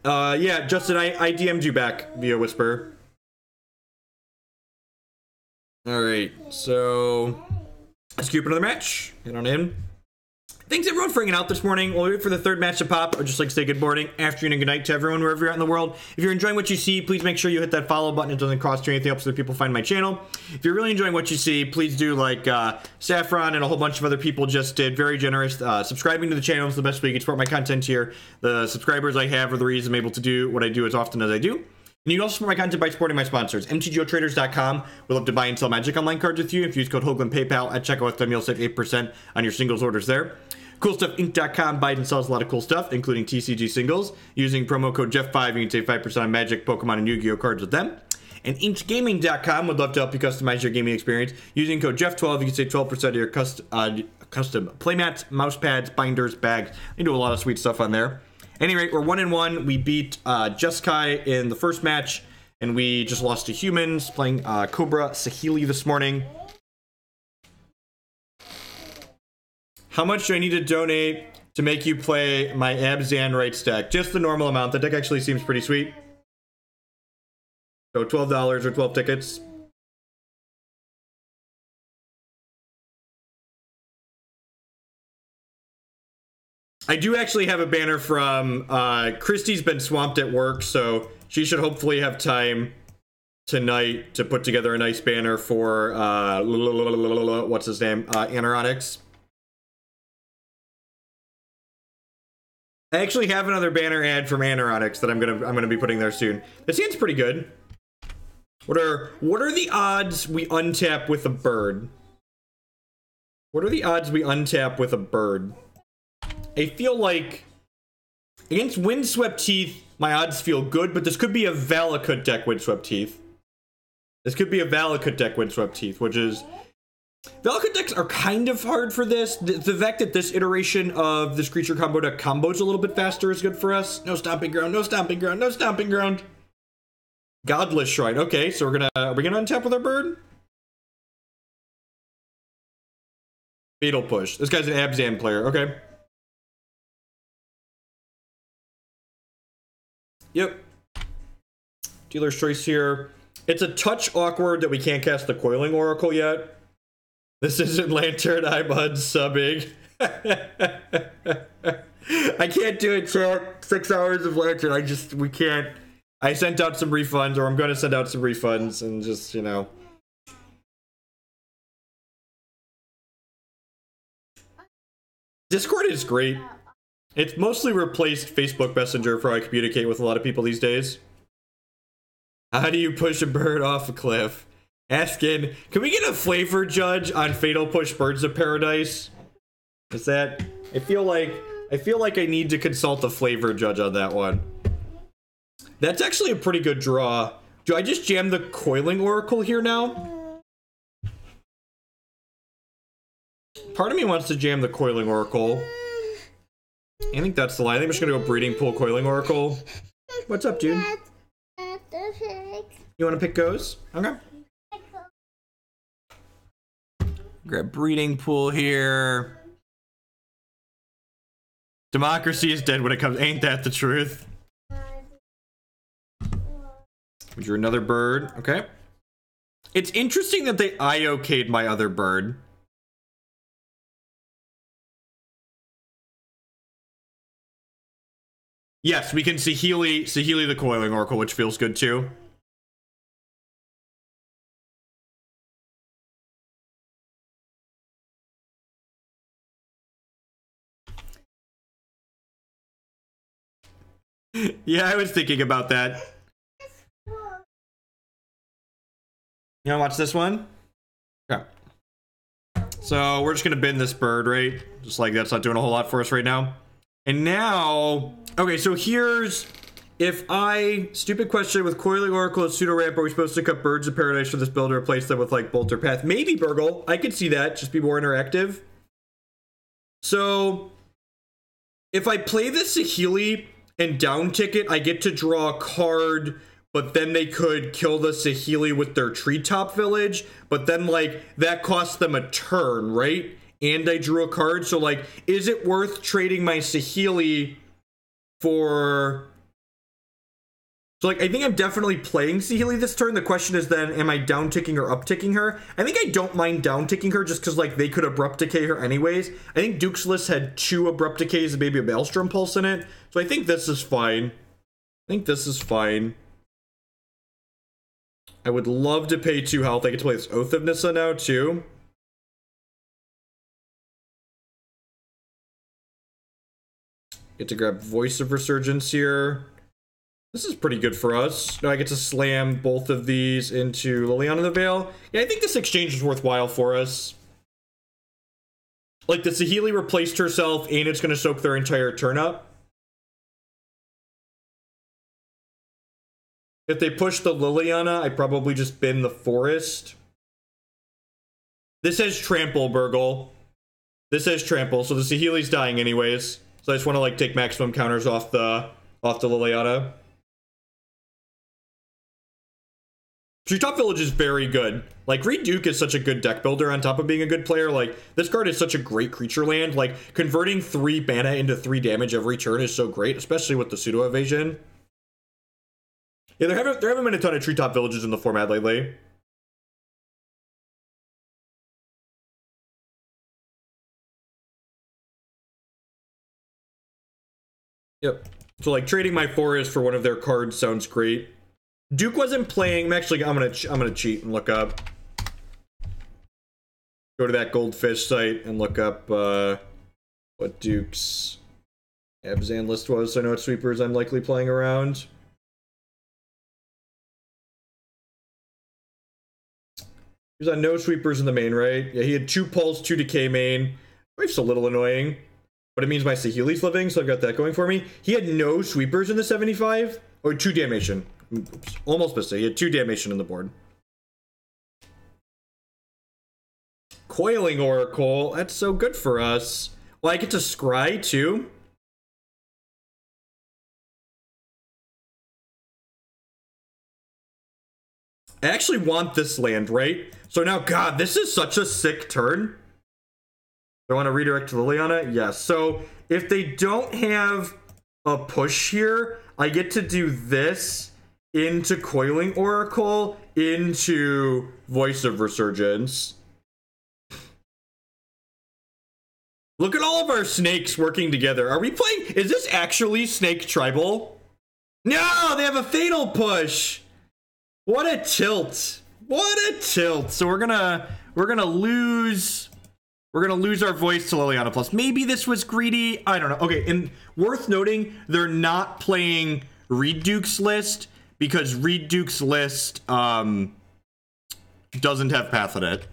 yeah, Justin, I DM'd you back via Whisper. Alright, so let's queue up another match. Get on in. Thanks everyone for hanging out this morning. We'll wait for the 3rd match to pop, or just like say good morning, afternoon, and good night to everyone wherever you're at in the world. If you're enjoying what you see, please make sure you hit that follow button. It doesn't cost you anything else so that people find my channel. If you're really enjoying what you see, please do like Saffron and a whole bunch of other people just did. Very generous. Subscribing to the channel is the best way you can support my content here. The subscribers I have are the reason I'm able to do what I do as often as I do. And you can also support my content by supporting my sponsors. MTGOtraders.com. We love to buy and sell Magic Online cards with you. If you use code Hoagland PayPal at checkout with them, you'll save 8% on your singles orders there. CoolStuffInc.com buys and sells a lot of cool stuff, including TCG singles. Using promo code Jeff5, you can save 5% on Magic, Pokemon, and Yu-Gi-Oh cards with them. And InkGaming.com would love to help you customize your gaming experience. Using code Jeff12, you can save 12% of your custom playmats, mouse pads, binders, bags. They do a lot of sweet stuff on there. At any rate, we're 1-1. We beat Jeskai in the first match, and we just lost to humans, playing Cobra Saheeli this morning. How much do I need to donate to make you play my Abzan Rights deck? Just the normal amount. The deck actually seems pretty sweet. So $12 or 12 tickets. I do actually have a banner from Christy's been swamped at work, so she should hopefully have time tonight to put together a nice banner for what's his name, Anoronics. I actually have another banner ad from Anoronics that I'm gonna be putting there soon. This hand's pretty good. What are the odds we untap with a bird? What are the odds we untap with a bird? I feel like against Windswept Heath, my odds feel good, but this could be a Valakut deck Windswept Heath. This could be a Valakut deck Windswept Heath, which is... Valakut decks are kind of hard for this. The fact that this iteration of this creature combo deck combos a little bit faster is good for us. No Stomping Ground, no Stomping Ground, no Stomping Ground. Godless Shrine. Okay, so are we gonna untap with our bird? Fatal Push. This guy's an Abzan player. Okay. Yep. Dealer's choice here. It's a touch awkward that we can't cast the Coiling Oracle yet. This isn't Lantern Eye Bud subbing. I can't do it, chat. 6 hours of Lantern. We can't. I sent out some refunds, or I'm going to send out some refunds, and just, you know. Discord is great. It's mostly replaced Facebook Messenger for how I communicate with a lot of people these days. How do you push a bird off a cliff? Asking, can we get a flavor judge on Fatal Push Birds of Paradise? Is that... I feel like I need to consult a flavor judge on that one. That's actually a pretty good draw. Do I just jam the Coiling Oracle here now? Part of me wants to jam the Coiling Oracle. I think that's the line. I think I'm just gonna go Breeding Pool Coiling Oracle. What's up, dude? You wanna pick goes? Okay. Grab Breeding Pool here. Democracy is dead when it comes. Ain't that the truth? You're another bird. Okay. It's interesting that they IOK'd my other bird. Yes, we can Saheeli the Coiling Oracle, which feels good too. Yeah, I was thinking about that. You wanna watch this one? So we're just gonna bin this bird, right? Just like that's not doing a whole lot for us right now. And now, okay, so here's, if I, stupid question, with Coiling Oracle and Pseudo Ramp, are we supposed to cut Birds of Paradise for this build or replace them with like Bolt or Path? Maybe, Burgle. I could see that, just be more interactive. So, if I play the Saheeli and down ticket, I get to draw a card, but then they could kill the Saheeli with their Treetop Village, but then, like, that costs them a turn, right? And I drew a card, so, like, is it worth trading my Saheeli for... So, like, I think I'm definitely playing Saheeli this turn. The question is then, am I down-ticking or up-ticking her? I think I don't mind down-ticking her just because, like, they could Abrupt Decay her anyways. I think Duke's list had 2 Abrupt Decays and maybe a Maelstrom Pulse in it. So I think this is fine. I think this is fine. I would love to pay 2 health. I get to play this Oath of Nissa now, too. Get to grab Voice of Resurgence here. This is pretty good for us. Now I get to slam both of these into Liliana the Veil. Yeah, I think this exchange is worthwhile for us. Like, the Saheeli replaced herself, and it's going to soak their entire turn up. If they push the Liliana, I probably just bin the Forest. This has Trample, Burgle. This has Trample, so the Saheeli's dying anyways. So I just want to, like, take maximum counters off the Liliana. Treetop Village is very good. Like, Reed Duke is such a good deck builder on top of being a good player. Like, this card is such a great creature land. Like, converting 3 mana into 3 damage every turn is so great, especially with the pseudo evasion. Yeah, there haven't been a ton of Treetop Villages in the format lately. Yep. So, like, trading my Forest for one of their cards sounds great. Duke wasn't playing. I'm gonna cheat and look up. Go to that Goldfish site and look up what Duke's Abzan list was. So I know what sweepers I'm likely playing around. He was on no sweepers in the main, right? Yeah, he had 2 Pulse, 2 Decay main. It's a little annoying, but it means my Saheeli's living, so I've got that going for me. He had no sweepers in the 75, or 2 damnation. Oops, almost missed it. He had 2 damnation in the board. Coiling Oracle, that's so good for us. Well, I get to scry too. I actually want this land, right? So now, God, this is such a sick turn. Do I want to redirect to Liliana? Yes. So if they don't have a push here, I get to do this into Coiling Oracle, into Voice of Resurgence. Look at all of our snakes working together. Are we playing? Is this actually Snake Tribal? No, they have a fatal push. What a tilt. What a tilt. So we're gonna lose our Voice to Liliana Plus. Maybe this was greedy. I don't know. Okay, and worth noting, they're not playing Reed Duke's list because Reed Duke's list doesn't have Path in it.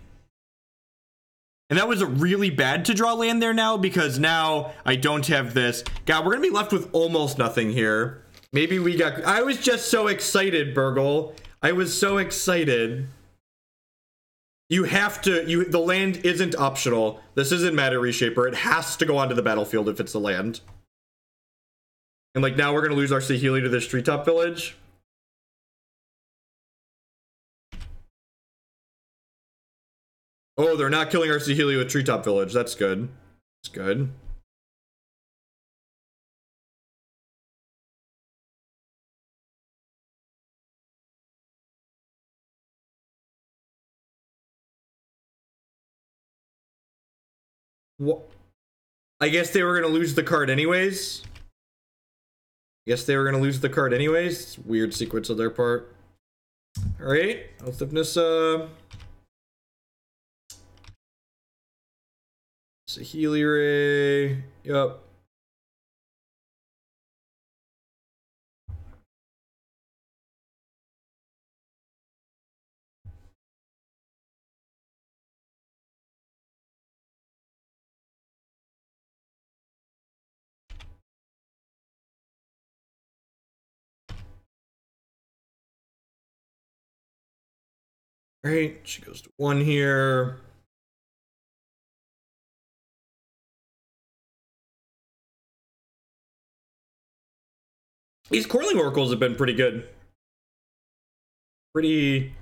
And that was really bad to draw land there now, because now I don't have this. God, we're gonna be left with almost nothing here. Maybe we got... I was just so excited, Burgle. I was so excited. You have to... the land isn't optional. This isn't Matter Reshaper. It has to go onto the battlefield if it's the land. And, like, now we're gonna lose our Saheeli to this Treetop Village. Oh, they're not killing our Saheeli with Treetop Village. That's good. That's good. What? I guess they were going to lose the card anyways. It's weird sequence on their part. Alright. Oath of Nissa. Saheeli Rai. Yup. Right, she goes to 1 here. These Coiling Oracles have been pretty good. Pretty...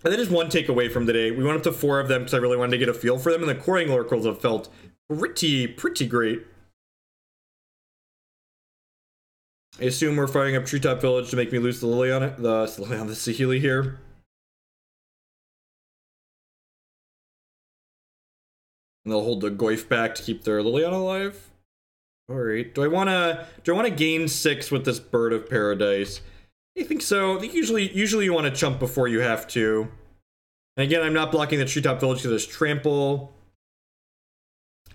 And that is one takeaway from today. We went up to 4 of them because I really wanted to get a feel for them, and the Coiling Oracles have felt pretty great. I assume we're firing up Treetop Village to make me lose the Lily on it. The Saheeli here. And they'll hold the Goyf back to keep their Liliana alive. Alright. Do I wanna gain 6 with this Bird of Paradise? I think so. I think usually you want to chump before you have to. And again, I'm not blocking the Treetop Village because there's Trample.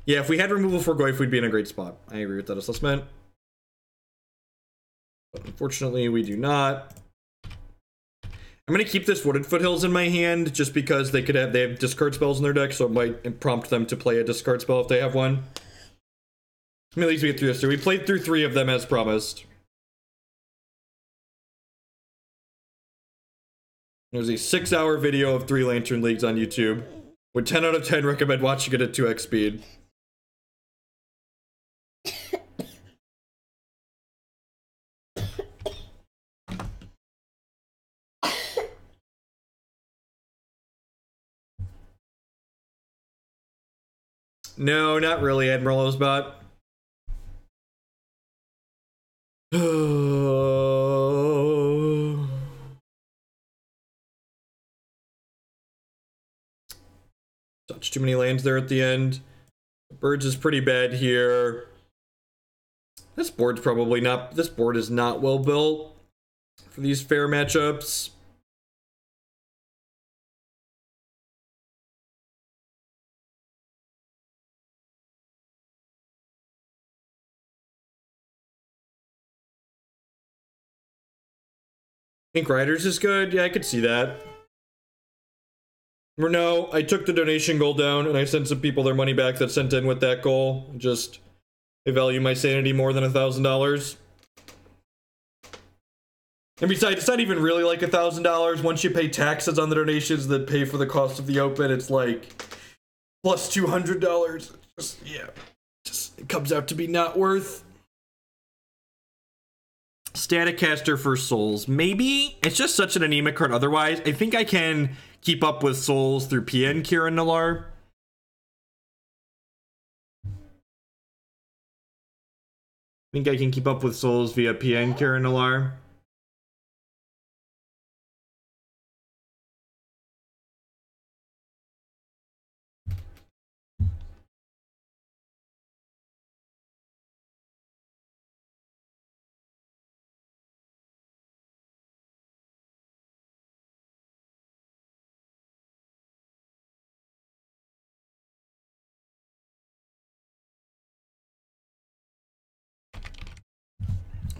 Yeah, if we had removal for Goyf, we'd be in a great spot. I agree with that assessment. But unfortunately, we do not. I'm going to keep this Wooded Foothills in my hand just because they have discard spells in their deck, so it might prompt them to play a discard spell if they have one. I mean, at least we get through this. So we played through 3 of them as promised. There's a 6-hour video of 3 Lantern Leagues on YouTube. Would 10 out of 10 recommend watching it at 2x speed. No, not really, Admiral Osbot. Touch too many lands there at the end. Birds is pretty bad here. This board's probably not... This board is not well built for these fair matchups. Think Riders is good? Yeah, I could see that. Or no, I took the donation goal down and I sent some people their money back that sent in with that goal. Just, I value my sanity more than $1,000. And besides, it's not even really like $1,000. Once you pay taxes on the donations that pay for the cost of the open, it's like plus $200. Just, yeah, just it comes out to be not worth. Staticaster for Souls. Maybe. It's just such an anemic card otherwise. I think I can keep up with Souls through Pia and Kiran Nalaar. I think I can keep up with Souls via Pia and Kiran Nalaar.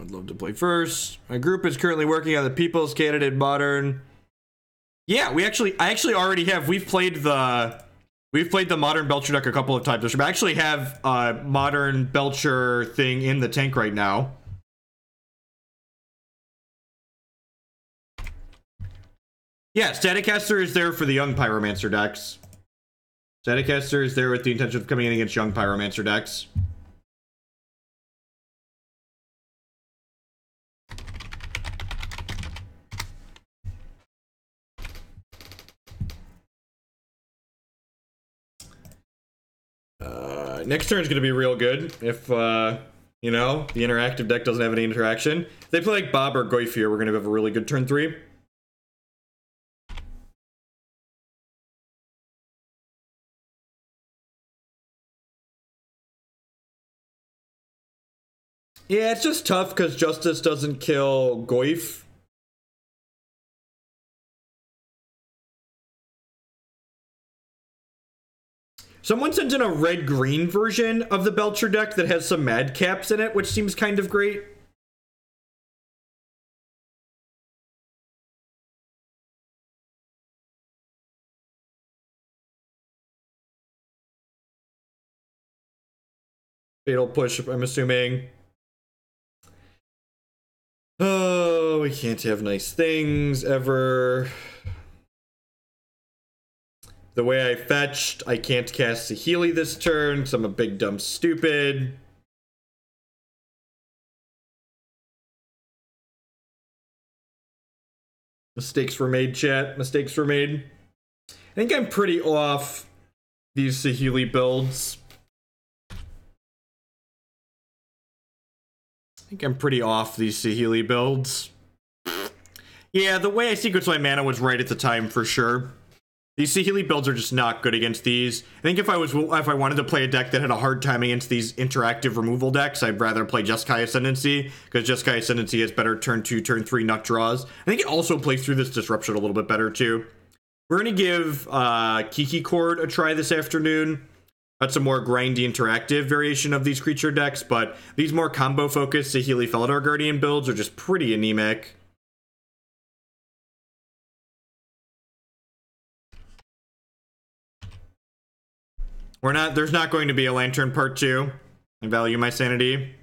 I'd love to play first. My group is currently working on the People's Candidate Modern. Yeah, I actually already have. We've played the Modern Belcher deck a couple of times. I actually have a Modern Belcher thing in the tank right now. Yeah, Staticaster is there for the Young Pyromancer decks. Staticaster is there with the intention of coming in against Young Pyromancer decks. Next turn is going to be real good if, you know, the interactive deck doesn't have any interaction. If they play like Bob or Goyf here, we're going to have a really good turn 3. Yeah, it's just tough because Justice doesn't kill Goyf. Someone sent in a red-green version of the Belcher deck that has some madcaps in it, which seems kind of great. Fatal Push, I'm assuming. Oh, we can't have nice things ever. the way I fetched, I can't cast Saheeli this turn because I'm a big dumb stupid. Mistakes were made, chat. Mistakes were made. I think I'm pretty off these Saheeli builds. Yeah, the way I sequenced my mana was right at the time for sure. These Saheeli builds are just not good against these. I think if I wanted to play a deck that had a hard time against these interactive removal decks, I'd rather play Jeskai Ascendancy, because Jeskai Ascendancy has better turn 2, turn 3 nut draws. I think it also plays through this disruption a little bit better too. We're gonna give Kiki Chord a try this afternoon. That's a more grindy interactive variation of these creature decks, but these more combo focused Saheeli Felidar Guardian builds are just pretty anemic. There's not going to be a Lantern Part 2. I value my sanity.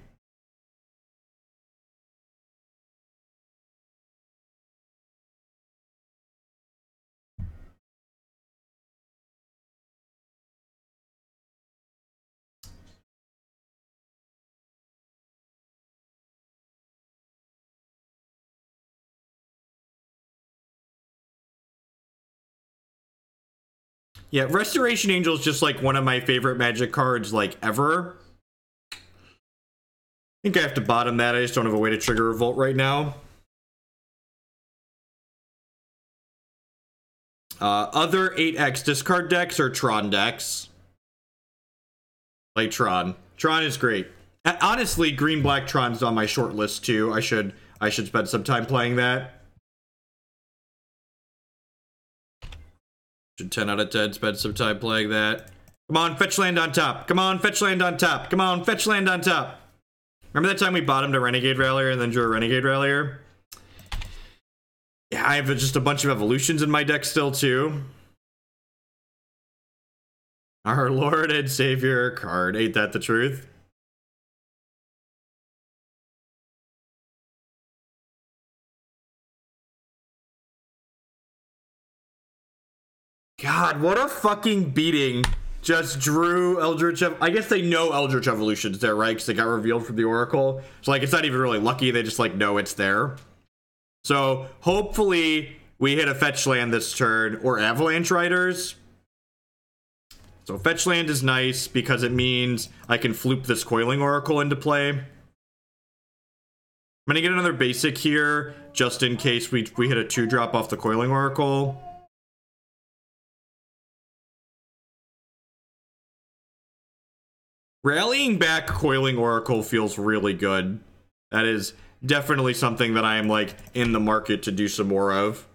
Yeah, Restoration Angel is just like one of my favorite Magic cards like ever. I think I have to bottom that. I just don't have a way to trigger Revolt right now. Other 8x discard decks are Tron decks. Like Tron. Tron is great. Honestly, Green-Black Tron's on my short list too. I should spend some time playing that. Should 10 out of 10 spend some time playing that. Come on, fetch land on top. Come on, fetch land on top. Come on, fetch land on top. Remember that time we bottomed a Renegade Rallier and then drew a Renegade Rallier? Yeah, I have just a bunch of evolutions in my deck still too. Our Lord and Savior card. Ain't that the truth? God, what a fucking beating. Just drew Eldritch. I guess they know Eldritch Evolution's there, right? Because they got revealed from the Oracle. So, like, it's not even really lucky. They just, like, know it's there. So, hopefully, we hit a fetch land this turn. Or Avalanche Riders. So, fetch land is nice because it means I can floop this Coiling Oracle into play. I'm going to get another basic here, just in case we hit a 2-drop off the Coiling Oracle. Rallying back Coiling Oracle feels really good. That is definitely something that I am, like, in the market to do some more of.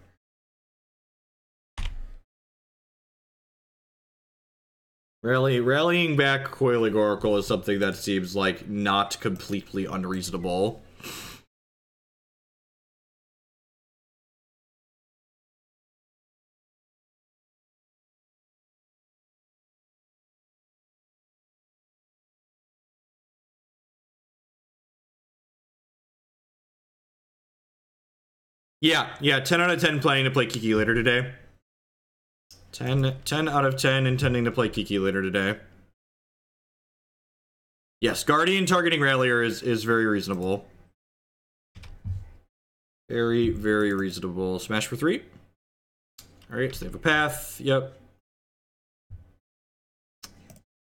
Rallying back Coiling Oracle is something that seems, like, not completely unreasonable. Yeah, 10 out of 10 planning to play Kiki later today. 10 out of 10 intending to play Kiki later today. Yes, Guardian targeting Rallier is very reasonable. Very, very reasonable. Smash for 3. Alright, so they have a path. Yep.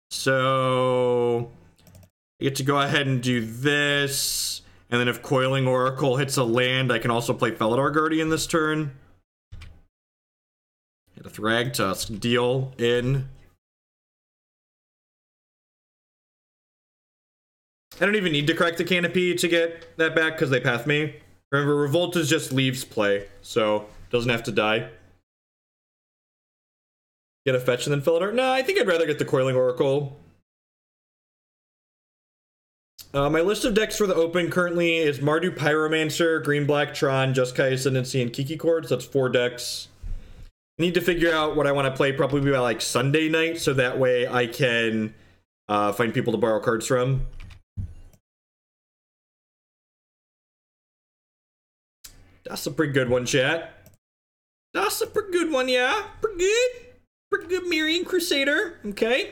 So I get to go ahead and do this. And then if Coiling Oracle hits a land, I can also play Felidar Guardian this turn. Get a Thragtusk deal in. I don't even need to crack the Canopy to get that back because they path me. Remember, Revolt is just leaves play, so doesn't have to die. Get a fetch and then Felidar? No, I think I'd rather get the Coiling Oracle. My list of decks for the Open currently is Mardu Pyromancer, Green-Black Tron, Jeskai Ascendancy, and Kiki Chord. So that's 4 decks. I need to figure out what I want to play probably by like Sunday night, so that way I can find people to borrow cards from. That's a pretty good one, chat. That's a pretty good one, yeah. Pretty good. Pretty good Mirran Crusader. Okay.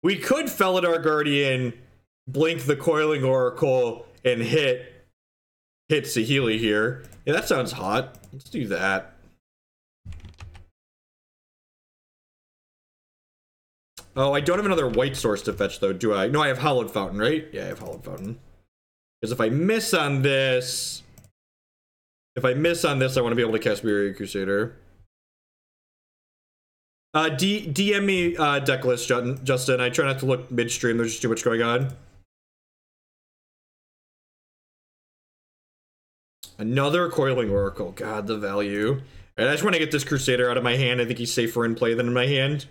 We could Felidar Guardian, blink the Coiling Oracle, and hit Saheeli here. Yeah, that sounds hot. Let's do that. Oh, I don't have another white source to fetch, though, do I? No, I have Hallowed Fountain, right? Yeah, I have Hallowed Fountain. Because if I miss on this... I want to be able to cast Mirran Crusader. DM me decklist, Justin. I try not to look midstream. There's just too much going on. Another Coiling Oracle. God, the value. And I just want to get this Crusader out of my hand. I think he's safer in play than in my hand.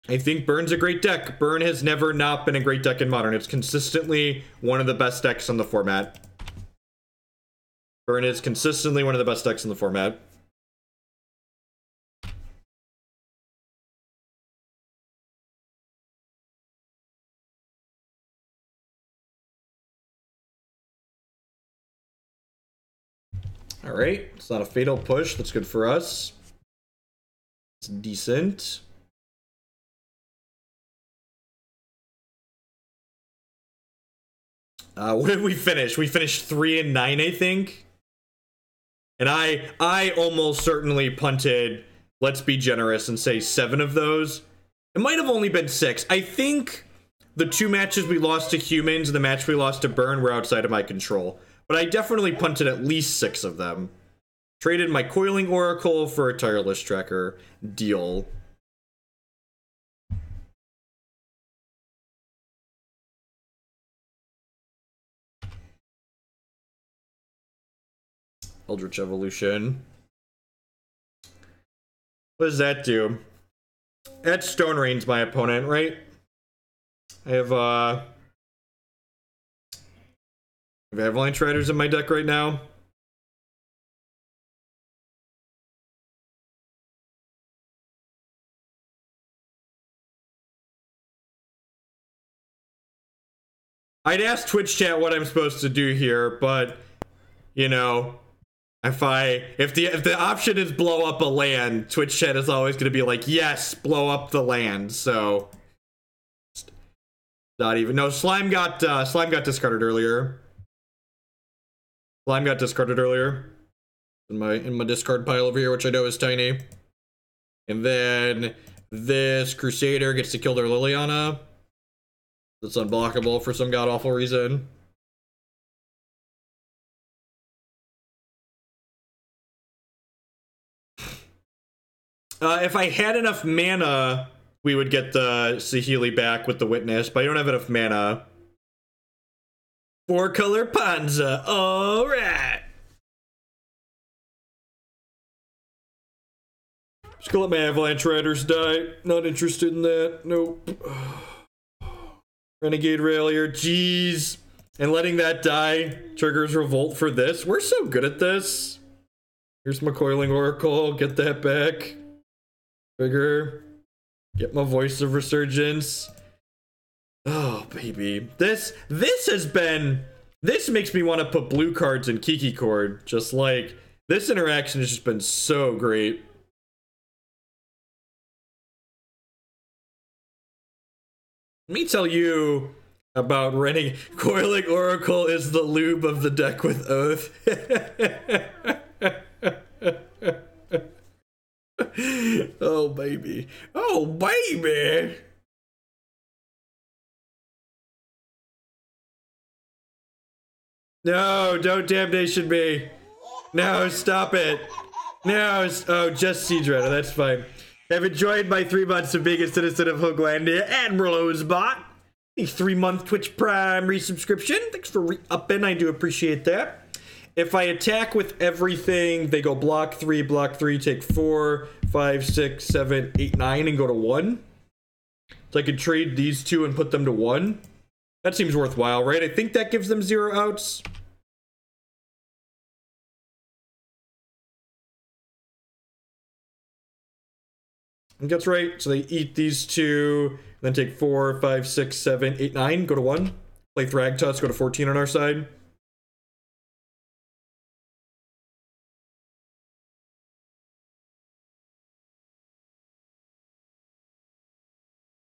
I think Burn's a great deck. Burn has never not been a great deck in Modern. It's consistently one of the best decks on the format. Burn is consistently one of the best decks in the format. Alright, it's not a fatal push. That's good for us. It's decent. What did we finish? We finished 3 and 9, I think. And I almost certainly punted, let's be generous and say 7 of those. It might have only been 6. I think the 2 matches we lost to humans and the match we lost to Burn were outside of my control. But I definitely punted at least 6 of them. Traded my Coiling Oracle for a Tireless Tracker. Deal. Eldritch Evolution. What does that do? That Stone Rain's my opponent, right? I have Avalanche Riders in my deck right now. I'd ask Twitch chat what I'm supposed to do here, but you know, if the option is blow up a land, Twitch chat is always going to be like, yes, blow up the land. So not even. No, Slime got discarded earlier. Slime got discarded earlier in my discard pile over here, which I know is tiny. And then this Crusader gets to kill their Liliana. That's unblockable for some god awful reason. If I had enough mana, we would get the Saheeli back with the Witness, but I don't have enough mana. 4-color Panza, alright! Just gonna let my Avalanche Riders die. Not interested in that, nope. Renegade Rallier, jeez. And letting that die triggers Revolt for this. We're so good at this. Here's my Coiling Oracle, get that back. Trigger. Get my Voice of Resurgence. Oh, baby. This makes me want to put blue cards in Kiki Cord. Just like, this interaction has just been so great. Let me tell you about Renegade. Coiling Oracle is the lube of the deck with Oath. Oh, baby. Oh, baby. No, don't damnation me. No, stop it. No, oh, just Siege Rider, that's fine. I've enjoyed my 3 months of being a citizen of Hooglandia. Admiral Ozbot. A 3-month Twitch Prime resubscription. Thanks for re-upping, I do appreciate that. If I attack with everything, they go block 3, take 4, 5, 6, 7, 8, 9, and go to 1. So I could trade these 2 and put them to 1. That seems worthwhile, right? I think that gives them 0 outs. think that's right. So they eat these two, then take 4, 5, 6, 7, 8, 9, go to 1. Play Thragtusk, go to 14 on our side.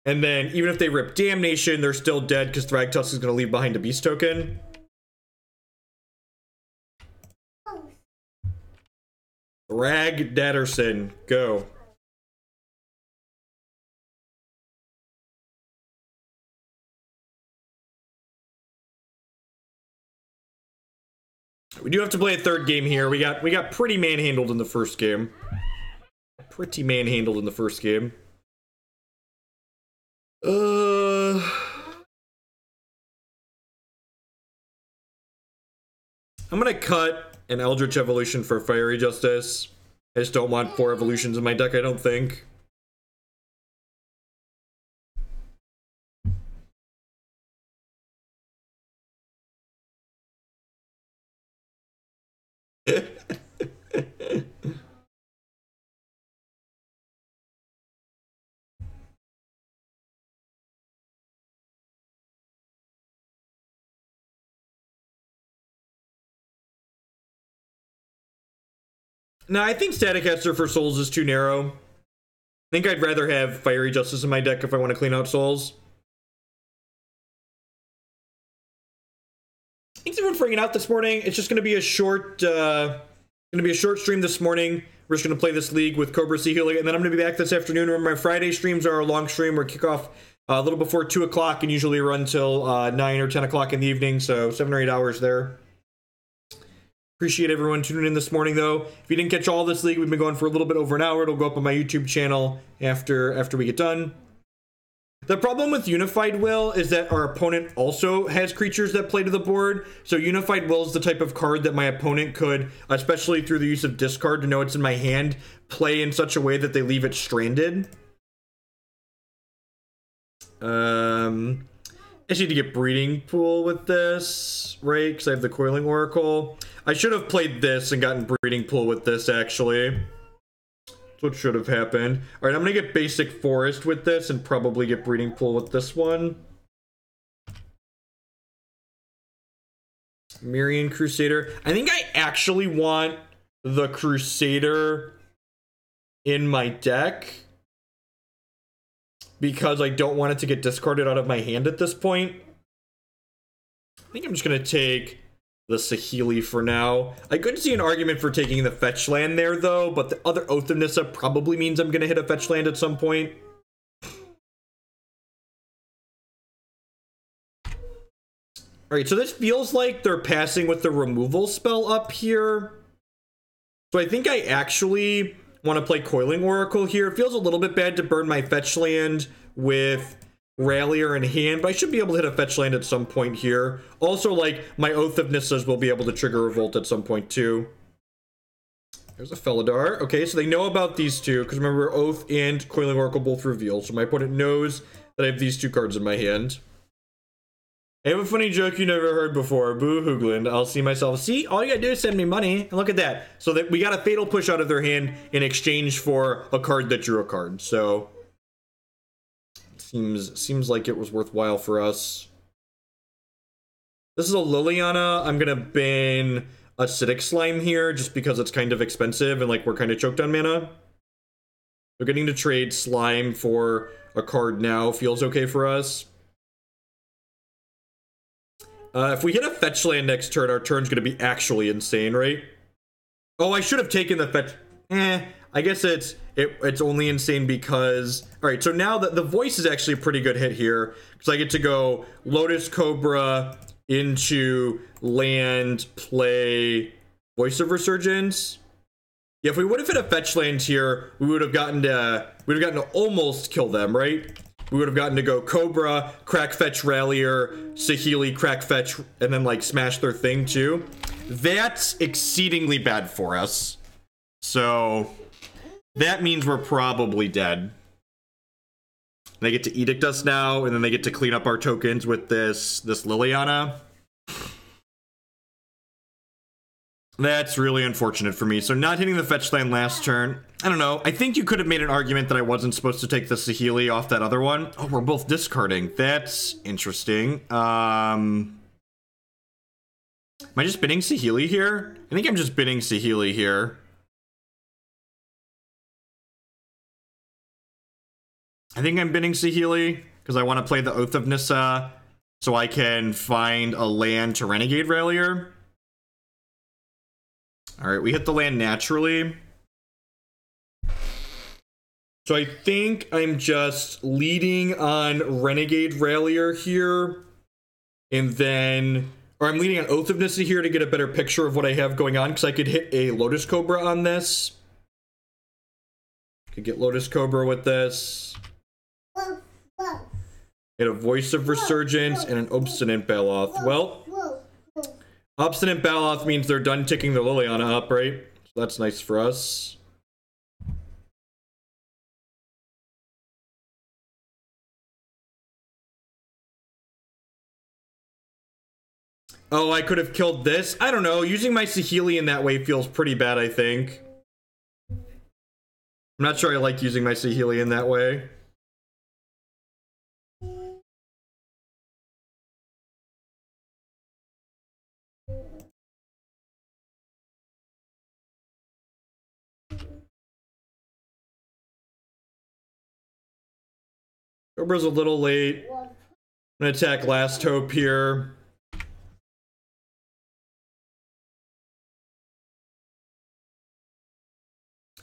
And then even if they rip Damnation, they're still dead because Thragtusk is going to leave behind a beast token. Thrag Datterson, go. We do have to play a third game here. We got pretty manhandled in the first game. Pretty manhandled in the first game. I'm gonna cut an Eldritch Evolution for Fiery Justice. I just don't want 4 evolutions in my deck, I don't think. No, I think Staticaster for Souls is too narrow. I think I'd rather have Fiery Justice in my deck if I want to clean out Souls. Thanks everyone for hanging out this morning. It's just going to be a short, stream this morning. We're just going to play this league with Cobra Sea Healing, and then I'm going to be back this afternoon. Remember, my Friday streams are a long stream. We kick off a little before 2 o'clock and usually run till 9 or 10 o'clock in the evening, so 7 or 8 hours there. Appreciate everyone tuning in this morning, though. If you didn't catch all this league, we've been going for a little bit over an hour. It'll go up on my YouTube channel after we get done. The problem with Unified Will is that our opponent also has creatures that play to the board. So Unified Will is the type of card that my opponent could, especially through the use of discard to know it's in my hand, play in such a way that they leave it stranded. I just need to get Breeding Pool with this, right? Because I have the Coiling Oracle. I should have played this and gotten Breeding Pool with this, actually. That's what should have happened. Alright, I'm going to get Basic Forest with this and probably get Breeding Pool with this one. Mirran Crusader. I think I actually want the Crusader in my deck because I don't want it to get discarded out of my hand at this point. I think I'm just going to take the Saheeli for now. I could see an argument for taking the fetch land there, though, but the other Oath of Nissa probably means I'm going to hit a fetch land at some point. Alright, so this feels like they're passing with the removal spell up here. So I think I actually want to play Coiling Oracle here. It feels a little bit bad to burn my fetch land with Rallier in hand, but I should be able to hit a fetch land at some point here. Also, like, my Oath of Nissas will be able to trigger Revolt at some point, too. There's a Felidar. Okay, so they know about these two, because remember, Oath and Coiling Oracle both reveal, so my opponent knows that I have these two cards in my hand. I have a funny joke you never heard before. Boo Hoogland. I'll see myself. See, all you gotta do is send me money, and look at that. So that we got a Fatal Push out of their hand in exchange for a card that drew a card, so seems like it was worthwhile for us. This is a Liliana. I'm gonna ban Acidic Slime here just because it's kind of expensive and like we're kind of choked on mana. So getting to trade Slime for a card now feels okay for us. If we hit a fetch land next turn, our turn's gonna be actually insane, right? Oh, I should have taken the fetch. I guess it's only insane because... Alright, so now the voice is actually a pretty good hit here. Because I get to go Lotus Cobra into land, play Voice of Resurgence. Yeah, if we would have hit a fetch land here, we would have gotten to almost kill them, right? We would have gotten to go Cobra, crack fetch Rallier, Saheeli, crack fetch, and then like smash their thing too. That's exceedingly bad for us. So that means we're probably dead. They get to edict us now, and then they get to clean up our tokens with this Liliana. That's really unfortunate for me. So not hitting the fetch land last turn. I don't know. I think you could have made an argument that I wasn't supposed to take the Saheeli off that other one. Oh, we're both discarding. That's interesting. Am I just binning Saheeli here? I think I'm just binning Saheeli here. I think I'm binning Saheeli because I want to play the Oath of Nissa so I can find a land to Renegade Rallier. Alright, we hit the land naturally. So I think I'm just leading on Renegade Rallier here. And then... Or I'm leading on Oath of Nissa here to get a better picture of what I have going on, because I could hit a Lotus Cobra on this. Could get Lotus Cobra with this. Get a Voice of Resurgence and an Obstinate Baloth. Well... Obstinate Baloth means they're done ticking the Liliana up, right? So that's nice for us. Oh, I could have killed this? I don't know. Using my Saheeli in that way feels pretty bad, I think. I'm not sure I like using my Saheeli in that way. Cobra's a little late. I'm gonna attack Last Hope here.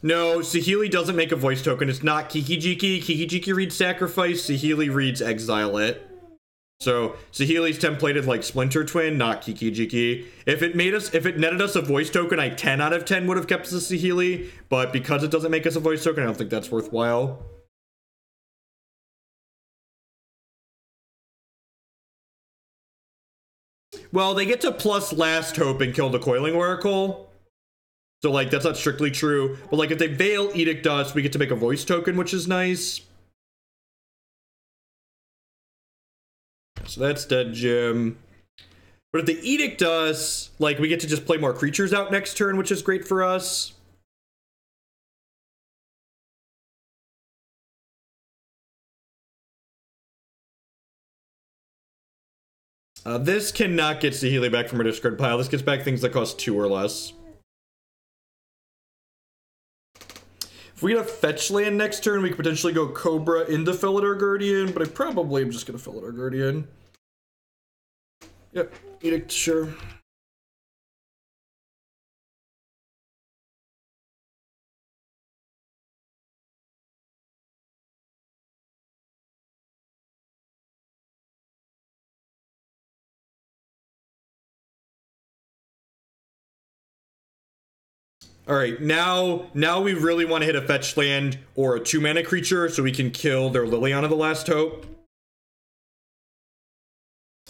No, Saheeli doesn't make a voice token. It's not Kiki-Jiki. Kiki-Jiki reads Sacrifice. Saheeli reads Exile It. So Saheeli's templated like Splinter Twin, not Kiki-Jiki. If it netted us a voice token, I 10 out of 10 would have kept us a Saheeli. But because it doesn't make us a voice token, I don't think that's worthwhile. Well, they get to plus Last Hope and kill the Coiling Oracle. So, like, that's not strictly true. But, like, if they Veil Edict us, we get to make a voice token, which is nice. So that's dead, Jim. But if they Edict us, like, we get to just play more creatures out next turn, which is great for us. This cannot get Saheeli back from our discard pile. This gets back things that cost 2 or less. If we get a fetch land next turn, we could potentially go Cobra into Felidar Guardian, but I probably am just going to Felidar Guardian. Yep, Edict, sure. Alright, now we really want to hit a fetch land or a 2-mana creature so we can kill their Liliana of the Last Hope.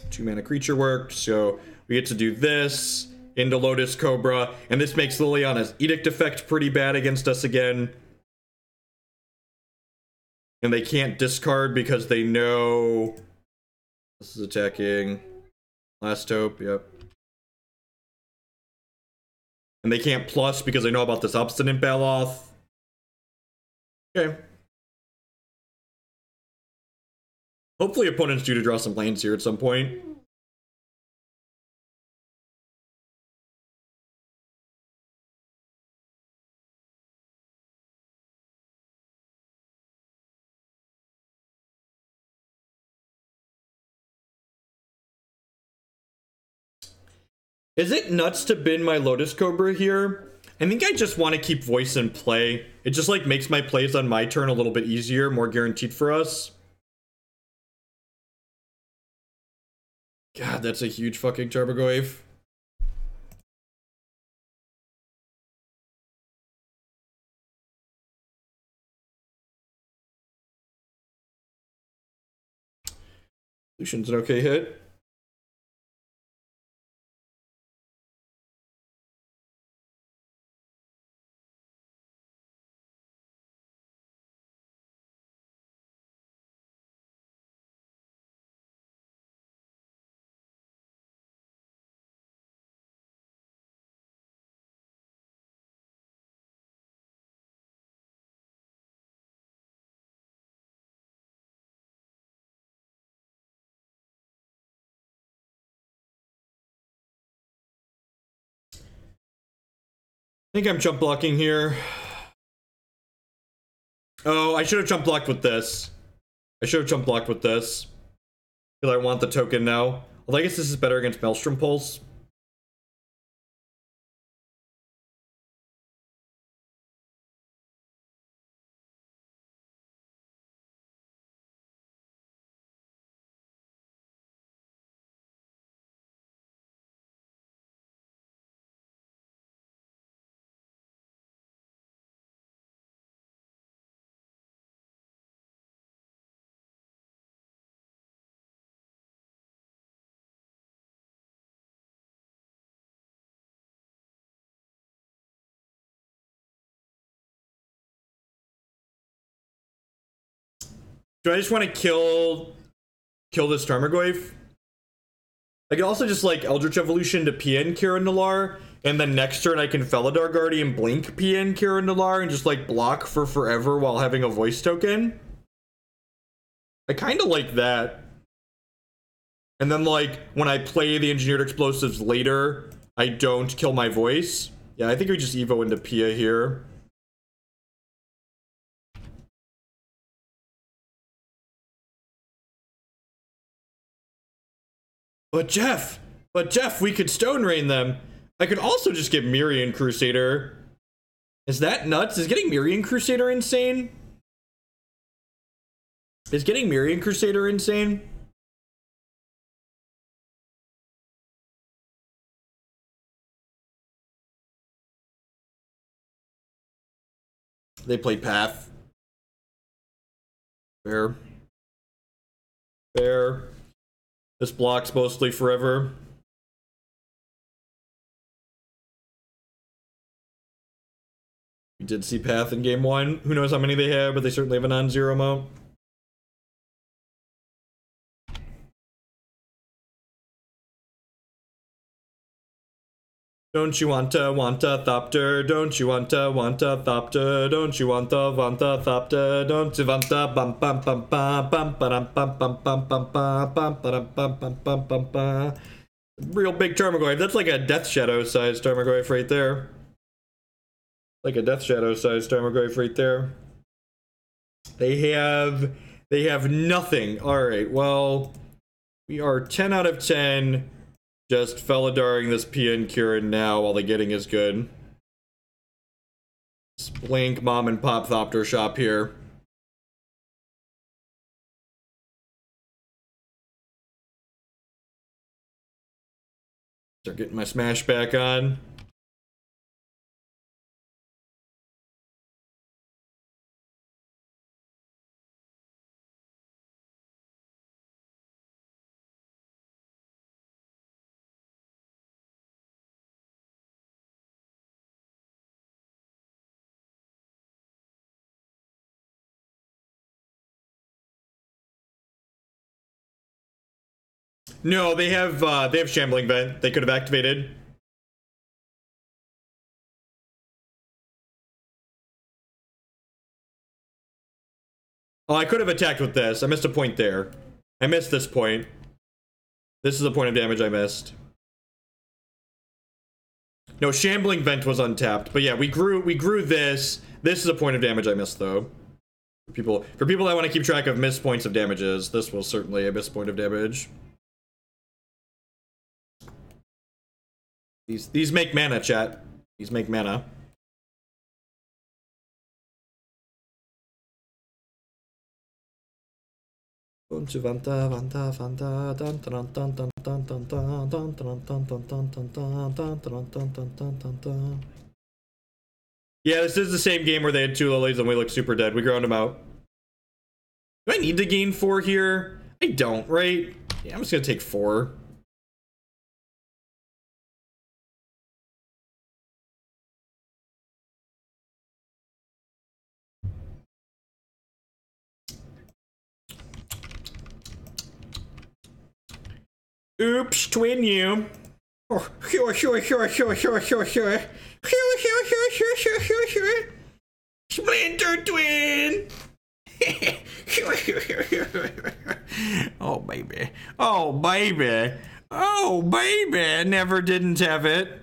2-mana creature worked, so we get to do this into Lotus Cobra, and this makes Liliana's Edict effect pretty bad against us again. And they can't discard because they know this is attacking Last Hope, yep. And they can't plus because they know about this Obstinate Baloth. Okay. Hopefully opponents do to draw some lands here at some point. Is it nuts to bin my Lotus Cobra here? I think I just want to keep voice in play. It just like makes my plays on my turn a little bit easier, more guaranteed for us. God, that's a huge fucking Tarmogoyf. Lucian's an okay hit. think I'm jump blocking here. Oh, I should have jump blocked with this. I should have jump blocked with this. Because I want the token now. Although I guess this is better against Maelstrom Pulse. Do I just want to kill this Tarmogoyf? I can also just like Eldritch Evolution to Pia and Kiran Nalaar, and then next turn I can Felidar Guardian blink Pia and Kiran Nalaar and just like block for forever while having a voice token. I kind of like that. And then like when I play the Engineered Explosives later, I don't kill my voice. Yeah, I think we just Evo into Pia here. But Jeff, we could Stone Rain them. I could also just get Mirran Crusader. Is that nuts? Is getting Mirran Crusader insane? Is getting Mirran Crusader insane? They play Path. Fair. Fair. This blocks mostly forever. We did see Path in game 1. Who knows how many they have, but they certainly have a non-zero amount. Don't you want a Thopter? Don't you want a Thopter? Don't you want a Thopter? Don't you want a bum bum bum bum bum bum bum bum bum bum bum bum bum bum bum bum. Real big Tarmogoyf. That's like a Death Shadow sized Tarmogoyf right there. Like a Death Shadow sized Tarmogoyf right there. They have nothing. All right. Well, we are 10 out of 10. Just Felidaring this Pia and Kiran now while the getting is good. Blink mom and pop Thopter shop here. Start getting my smash back on. No, they have Shambling Vent. They could have activated. Oh, I could have attacked with this. I missed a point there. I missed this point. This is the point of damage I missed. No, Shambling Vent was untapped. But yeah, we grew this. This is a point of damage I missed though. For people that want to keep track of missed points of damages, this was certainly a missed point of damage. These make mana, chat. These make mana. Yeah, this is the same game where they had 2 lilies and we look super dead. We ground them out. Do I need to gain 4 here? I don't, right? Yeah, I'm just gonna take 4. Oops, twin you. Splinter twin. Oh baby. Oh baby. Oh baby. Never didn't have it.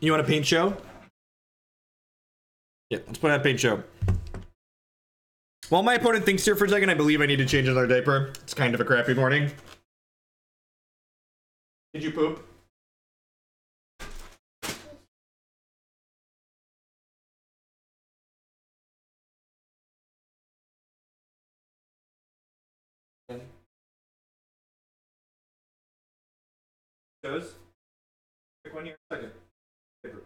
You want a paint show? Yeah, let's put out a paint show. While my opponent thinks here for a second, I believe I need to change another diaper. It's kind of a crappy morning. Did you poop? Shows? Pick one here. Second. Paper.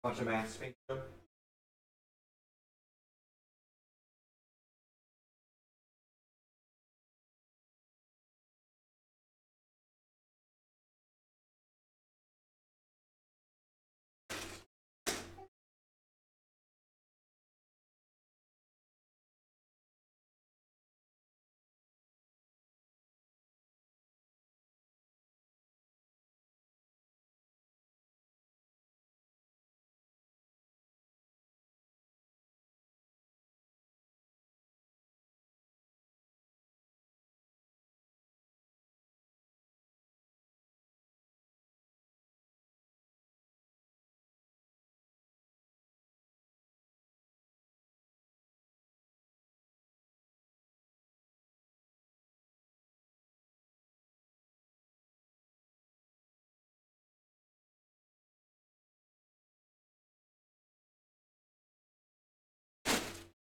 Bunch of mass paint show.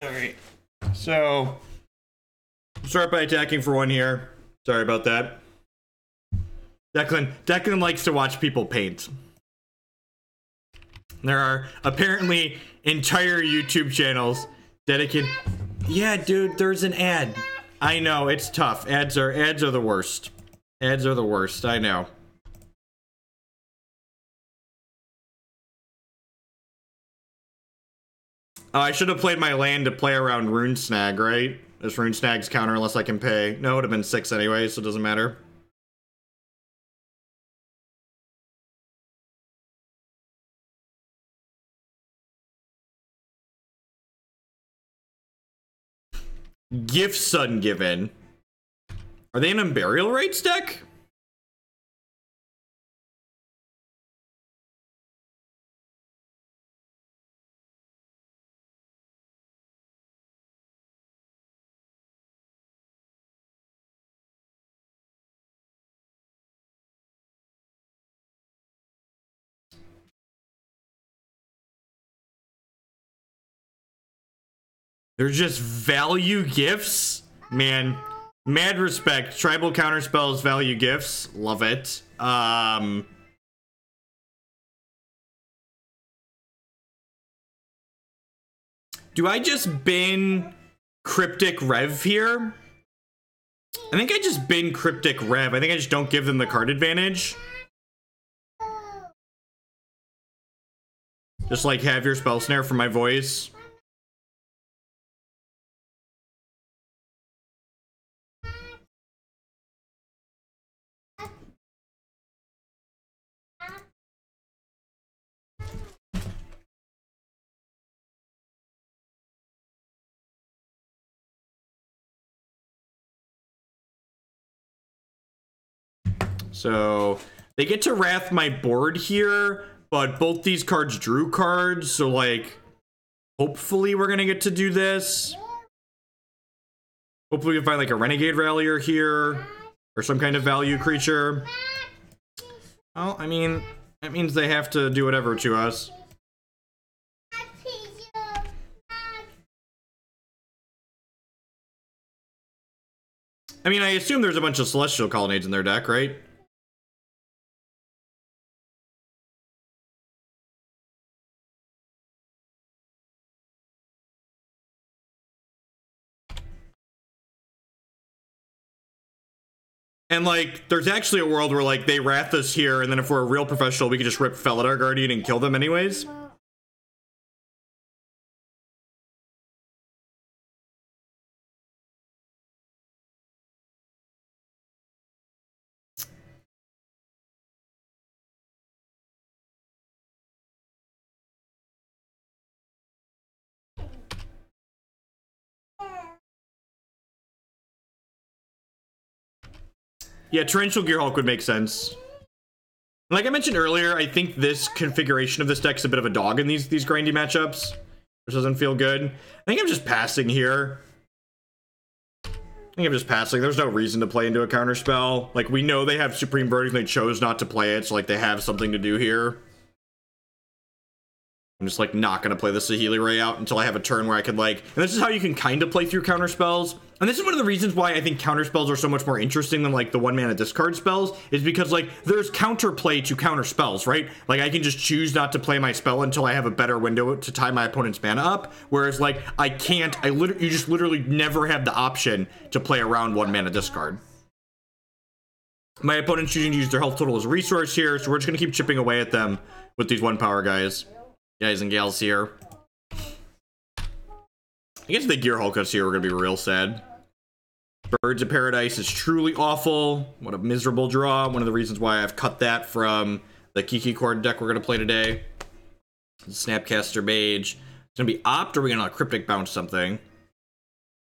Alright, so start by attacking for one here. Sorry about that. Declan likes to watch people paint. There are apparently entire YouTube channels dedicated. Yeah, dude, there's an ad. I know, it's tough. Ads are the worst. Ads are the worst, I know. Oh, I should have played my land to play around Rune Snag, right? This Rune Snag's counter unless I can pay. No, it would have been 6 anyway, so it doesn't matter. Gifts Ungiven. Are they an Unburial Rites deck? They're just value gifts? Man, mad respect. Tribal counterspells, value gifts. Love it. Do I just bin Cryptic Rev here? I think I just bin Cryptic Rev. I think I just don't give them the card advantage. Just like have your spell snare for my voice. So they get to Wrath my board here, but both these cards drew cards, so like hopefully we're gonna get to do this. Hopefully we can find like a Renegade Rallier here or some kind of value creature. Well, I mean, that means they have to do whatever to us. I mean, I assume there's a bunch of Celestial Colonnades in their deck, right? And, like, there's actually a world where, like, they wrath us here, and then if we're a real professional, we can just rip Felidar Guardian and kill them anyways. Yeah, Torrential Gearhulk would make sense. Like I mentioned earlier, I think this configuration of this deck's a bit of a dog in these grindy matchups, which doesn't feel good. I think I'm just passing here. There's no reason to play into a counterspell. Like, we know they have Supreme Verdict and they chose not to play it, so like they have something to do here. I'm just, like, not going to play the Saheeli Rai out until I have a turn where I can, like... And this is how you can kind of play through counterspells. And this is one of the reasons why I think counterspells are so much more interesting than, like, the one-mana discard spells. Is because, like, there's counterplay to counterspells, right? Like, I can just choose not to play my spell until I have a better window to tie my opponent's mana up. Whereas, like, I can't... You just literally never have the option to play around one-mana discard. My opponent's choosing to use their health total as a resource here, so we're just going to keep chipping away at them with these one-power guys. Guys and gals here. I guess if they gear Hulk us here, we're gonna be real sad. Birds of Paradise is truly awful. What a miserable draw. One of the reasons why I've cut that from the Kiki Chord deck we're gonna play today. Snapcaster Mage. It's gonna be Opt, or are we gonna Cryptic Bounce something?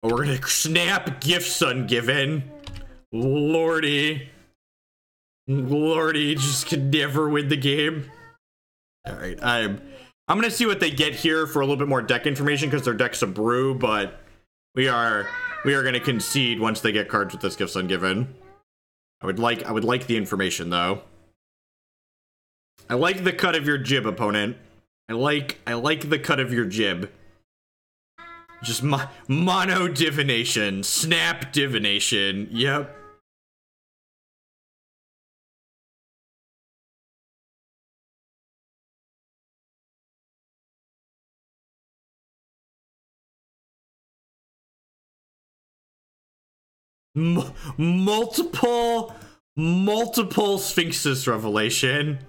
Oh, we're gonna Snap Gifts Ungiven. Lordy. Lordy just can never win the game. Alright, I'm gonna see what they get here for a little bit more deck information because their deck's a brew, but we are gonna concede once they get cards with this Gifts Ungiven. I would like the information though. I like the cut of your jib, opponent. I like the cut of your jib. Just mono divination, snap divination. Yep. Multiple Sphinxes revelation.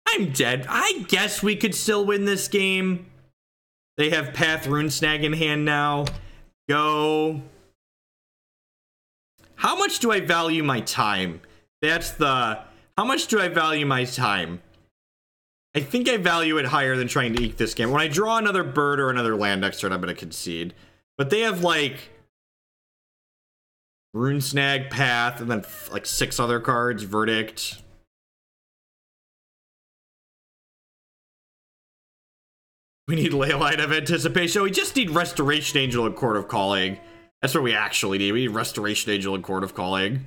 I'm dead. I guess we could still win this game. They have Path Rune Snag in hand now. Go. How much do I value my time? That's the... How much do I value my time? I think I value it higher than trying to eke this game. When I draw another bird or another land next turn, I'm going to concede. But they have, like, Rune Snag, Path, and then, like, 6 other cards. Verdict. We need Leyline of Anticipation. We just need Restoration Angel and Court of Calling. That's what we actually need. We need Restoration Angel and Court of Calling.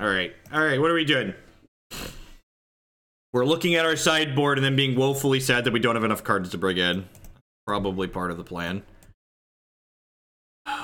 Alright, what are we doing? We're looking at our sideboard and then being woefully sad that we don't have enough cards to bring in. Probably part of the plan. I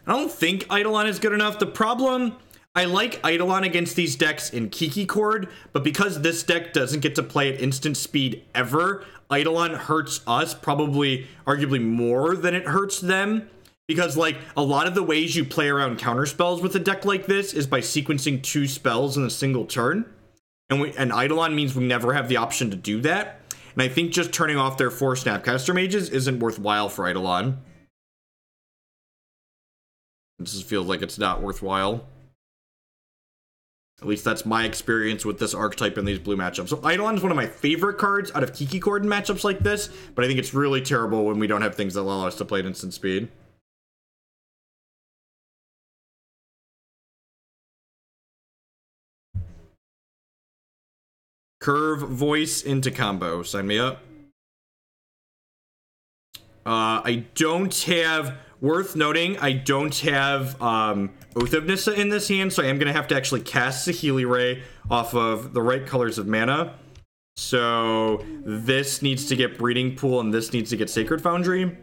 don't think Eidolon is good enough. The problem... I like Eidolon against these decks in Kiki Chord, but because this deck doesn't get to play at instant speed ever, Eidolon hurts us probably arguably more than it hurts them. Because, like, a lot of the ways you play around counterspells with a deck like this is by sequencing 2 spells in a single turn. And Eidolon means we never have the option to do that. And I think just turning off their 4 Snapcaster Mages isn't worthwhile for Eidolon. This just feels like it's not worthwhile. At least that's my experience with this archetype in these blue matchups. So Eidolon is one of my favorite cards out of Kiki Cord in matchups like this, but I think it's really terrible when we don't have things that allow us to play at instant speed. Curve Voice into combo. Sign me up. I don't have... Worth noting, I don't have Oath of Nissa in this hand, so I am going to have to actually cast Saheeli Rai off of the right colors of mana. So this needs to get Breeding Pool, and this needs to get Sacred Foundry.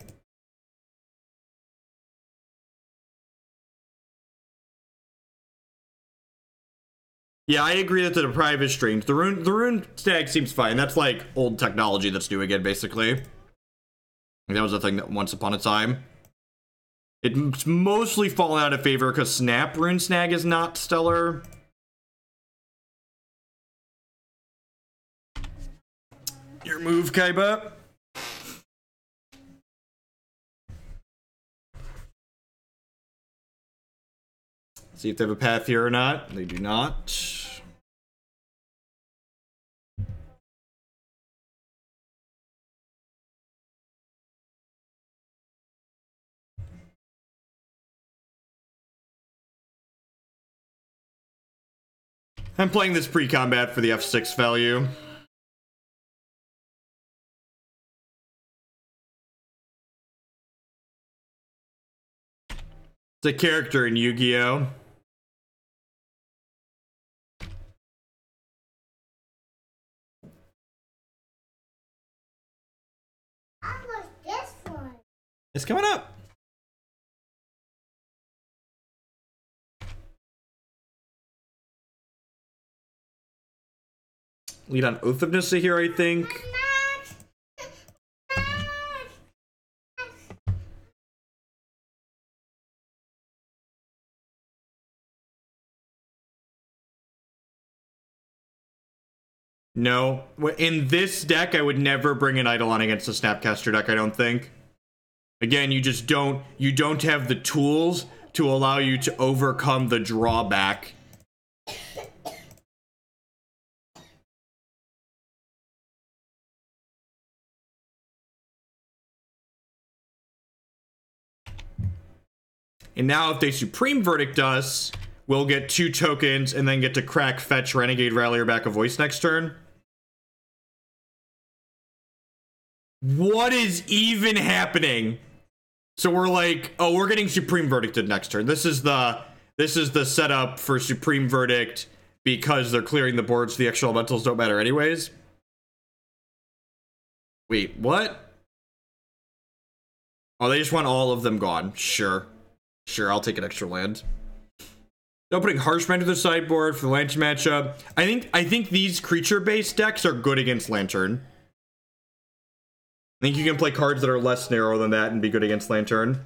Yeah, I agree that the Deprive is strange. The rune stag seems fine. That's like old technology that's new again, basically. That was a thing that once upon a time. It's mostly fallen out of favor because Snap Rune Snag is not stellar. Your move, Kaiba. See if they have a path here or not. They do not. I'm playing this pre-combat for the F6 value. It's a character in Yu-Gi-Oh! How was this one? It's coming up. Lead on Oath of Nissa here, I think. No. In this deck, I would never bring an Eidolon against a Snapcaster deck, I don't think. Again, you just don't have the tools to allow you to overcome the drawback. And now if they Supreme Verdict us, we'll get 2 tokens and then get to crack fetch Renegade Rallier back a voice next turn. What is even happening? So we're like, oh, we're getting Supreme Verdicted next turn. This is the setup for Supreme Verdict because they're clearing the board so the extra elementals don't matter anyways. Wait, what? Oh, they just want all of them gone. Sure. Sure, I'll take an extra land. Now putting Harshman to the sideboard for the Lantern matchup. I think these creature-based decks are good against Lantern. I think you can play cards that are less narrow than that and be good against Lantern.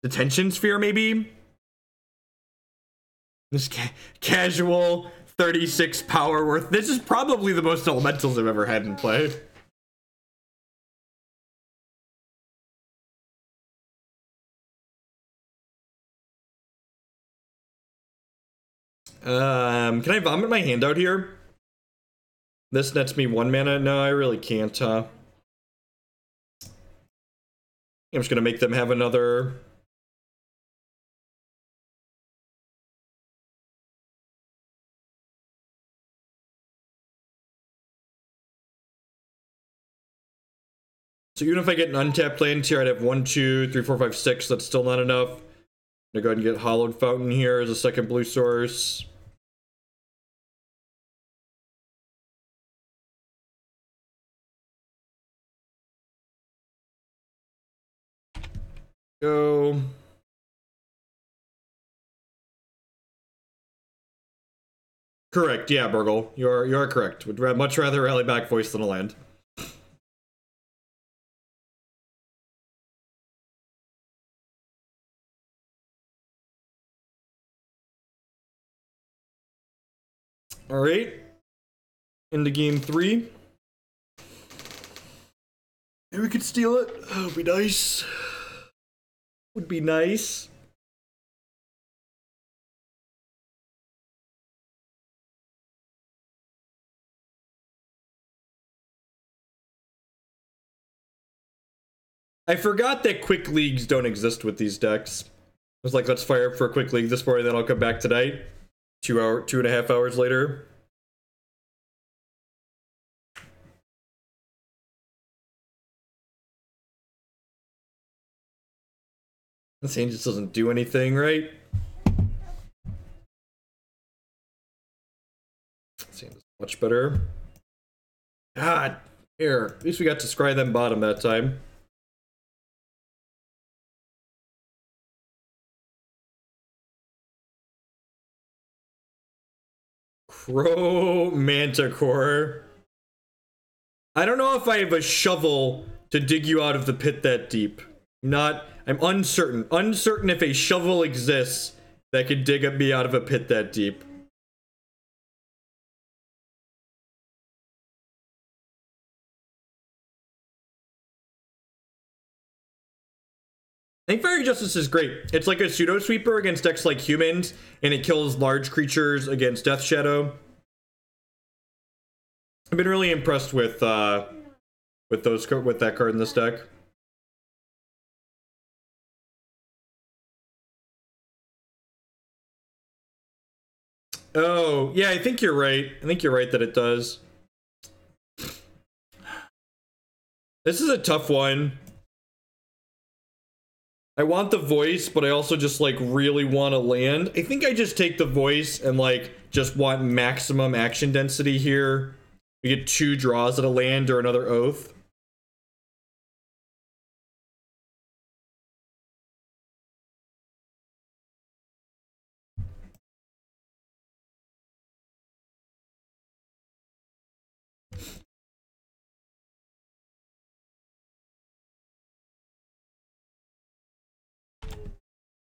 Detention Sphere, maybe? This casual 36 power worth. This is probably the most elementals I've ever had in play. Can I vomit my hand out here? This nets me 1 mana? No, I really can't, huh? I'm just gonna make them have another... So even if I get an untapped land here, I'd have 1, 2, 3, 4, 5, 6. That's still not enough. I'm gonna go ahead and get Hallowed Fountain here as a second blue source. Go. Correct, yeah, Burgle. You are correct. Would much rather rally back voice than a land. Alright. Into game 3. Maybe we could steal it. Oh, would be nice. Would be nice. I forgot that quick leagues don't exist with these decks. I was like, let's fire up for a quick league this morning, then I'll come back tonight. 2.5 hours later. This hand just doesn't do anything, right? This hand is much better. God, here. At least we got to scry them bottom that time. Crow Manticore. I don't know if I have a shovel to dig you out of the pit that deep. I'm uncertain. Uncertain if a shovel exists that could dig me out of a pit that deep. I think Fairy Justice is great. It's like a pseudo sweeper against decks like humans, and it kills large creatures against Death Shadow. I've been really impressed with that card in this deck. Oh, yeah, I think you're right. I think you're right that it does. This is a tough one. I want the voice, but I also just, like, really want to land. I think I just take the voice and, like, just want maximum action density here. We get 2 draws at a land or another oath.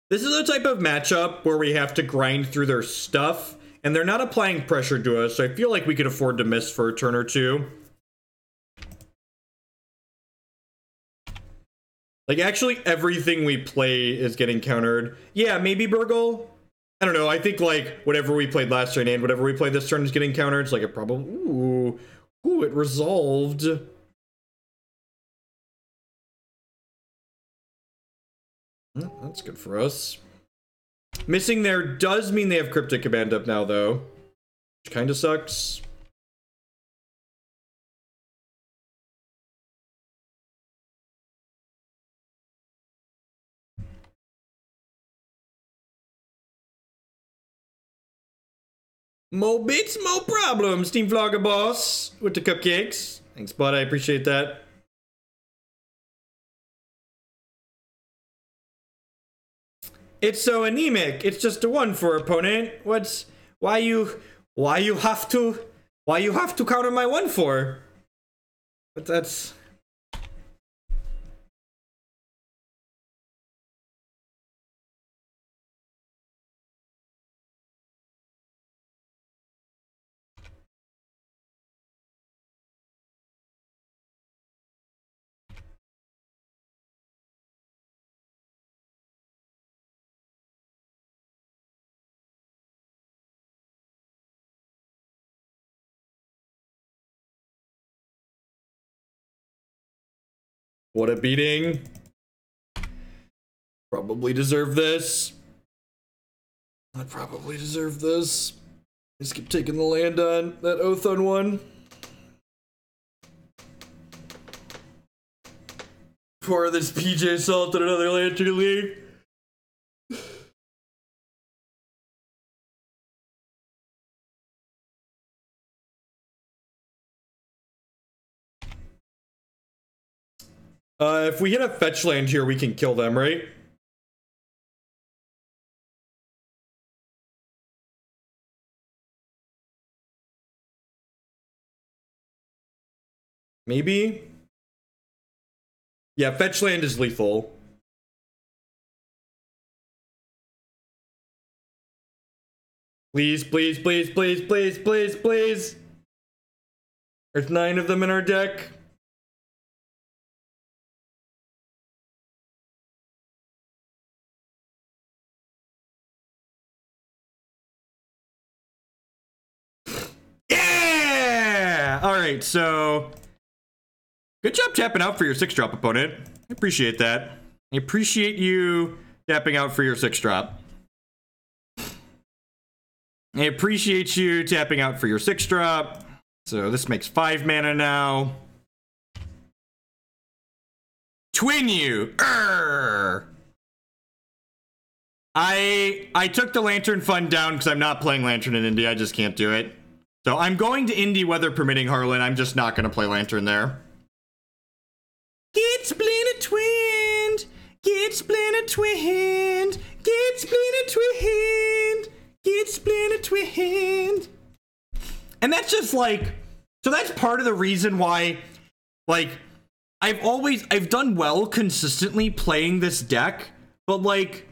This is a type of matchup where we have to grind through their stuff, and they're not applying pressure to us, so I feel like we could afford to miss for a turn or two. Like, actually, everything we play is getting countered. Yeah, maybe Burgle. I don't know, I think, like, whatever we played last turn and whatever we played this turn is getting countered. It's like a problem. Ooh, it resolved. That's good for us. Missing there does mean they have Cryptic Command up now, though. Which kind of sucks. Mo bits, mo problems, Team Flogger Boss with the cupcakes. Thanks, bud. I appreciate that. It's so anemic. It's just a 1 for opponent. Why you have to counter my 1 for? But that's what a beating. Probably deserve this. I probably deserve this. Just keep taking the land on that oath on 1. Pour this PJ Salt in another Lantern League. If we hit a fetch land here, we can kill them, right? Maybe? Yeah, fetch land is lethal. Please, please, please, please, please, please, please. There's 9 of them in our deck. Yeah! All right, so Good job tapping out for your 6-drop, opponent. I appreciate that. I appreciate you tapping out for your 6-drop. I appreciate you tapping out for your 6-drop. So this makes 5 mana now. Twin you! I took the Lantern Fund down because I'm not playing Lantern in Indy. I just can't do it. So I'm going to Indy, weather permitting, Harlan. I'm just not going to play Lantern there. Get splinter twinned! Get splinter twinned! Get splinter twinned! Get splinter twinned! And that's just like... So that's part of the reason why, like, I've done well consistently playing this deck, but like,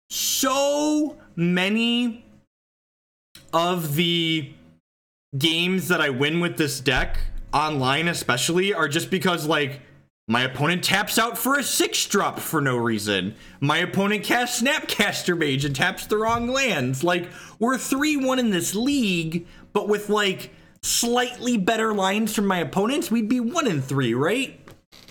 so many of the games that I win with this deck, online especially, are just because, like, my opponent taps out for a 6-drop for no reason. My opponent casts Snapcaster Mage and taps the wrong lands. Like, we're 3-1 in this league, but with, like, slightly better lines from my opponents, we'd be 1-3, right?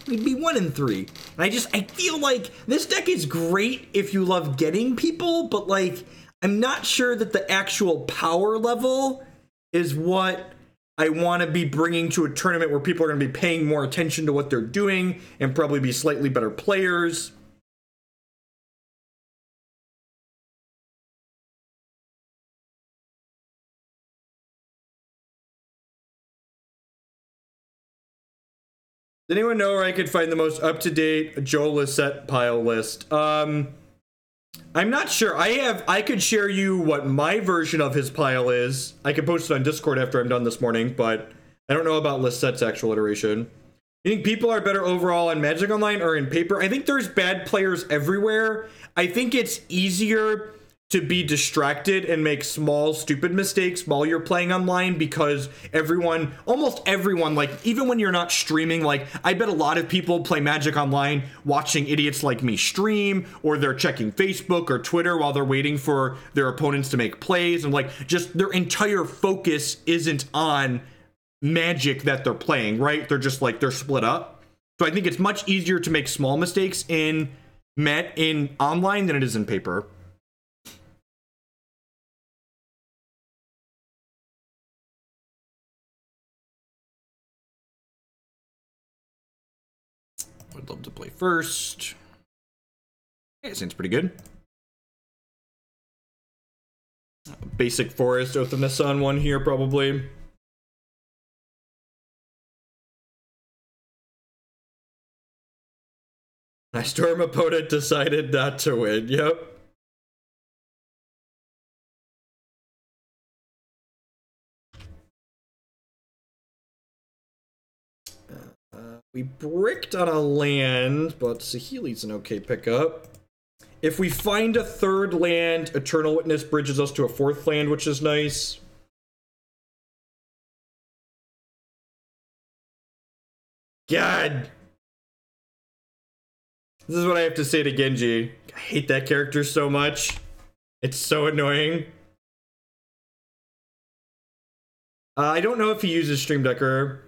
We'd be 1-3. And I feel like this deck is great if you love getting people, but, like, I'm not sure that the actual power level is what I want to be bringing to a tournament where people are going to be paying more attention to what they're doing and probably be slightly better players. Does anyone know where I could find the most up-to-date Joe Lissette pile list? I'm not sure. I could share you what my version of his pile is. I can post it on Discord after I'm done this morning, but I don't know about Lissette's actual iteration. You think people are better overall on Magic Online or in paper? I think there's bad players everywhere. I think it's easier to be distracted and make small, stupid mistakes while you're playing online because everyone, almost everyone, like, even when you're not streaming, like, I bet a lot of people play Magic Online watching idiots like me stream, or they're checking Facebook or Twitter while they're waiting for their opponents to make plays, and, like, just their entire focus isn't on Magic that they're playing, right? They're just, like, they're split up. So I think it's much easier to make small mistakes in online than it is in paper. Would love to play first. Yeah, it seems pretty good. Basic forest, Oath of Nissa on one here, probably. My Storm opponent decided not to win. Yep. We bricked on a land, but Saheeli's an okay pickup. If we find a 3rd land, Eternal Witness bridges us to a 4th land, which is nice. God! This is what I have to say to Genji. I hate that character so much. It's so annoying. I don't know if he uses Stream Decker.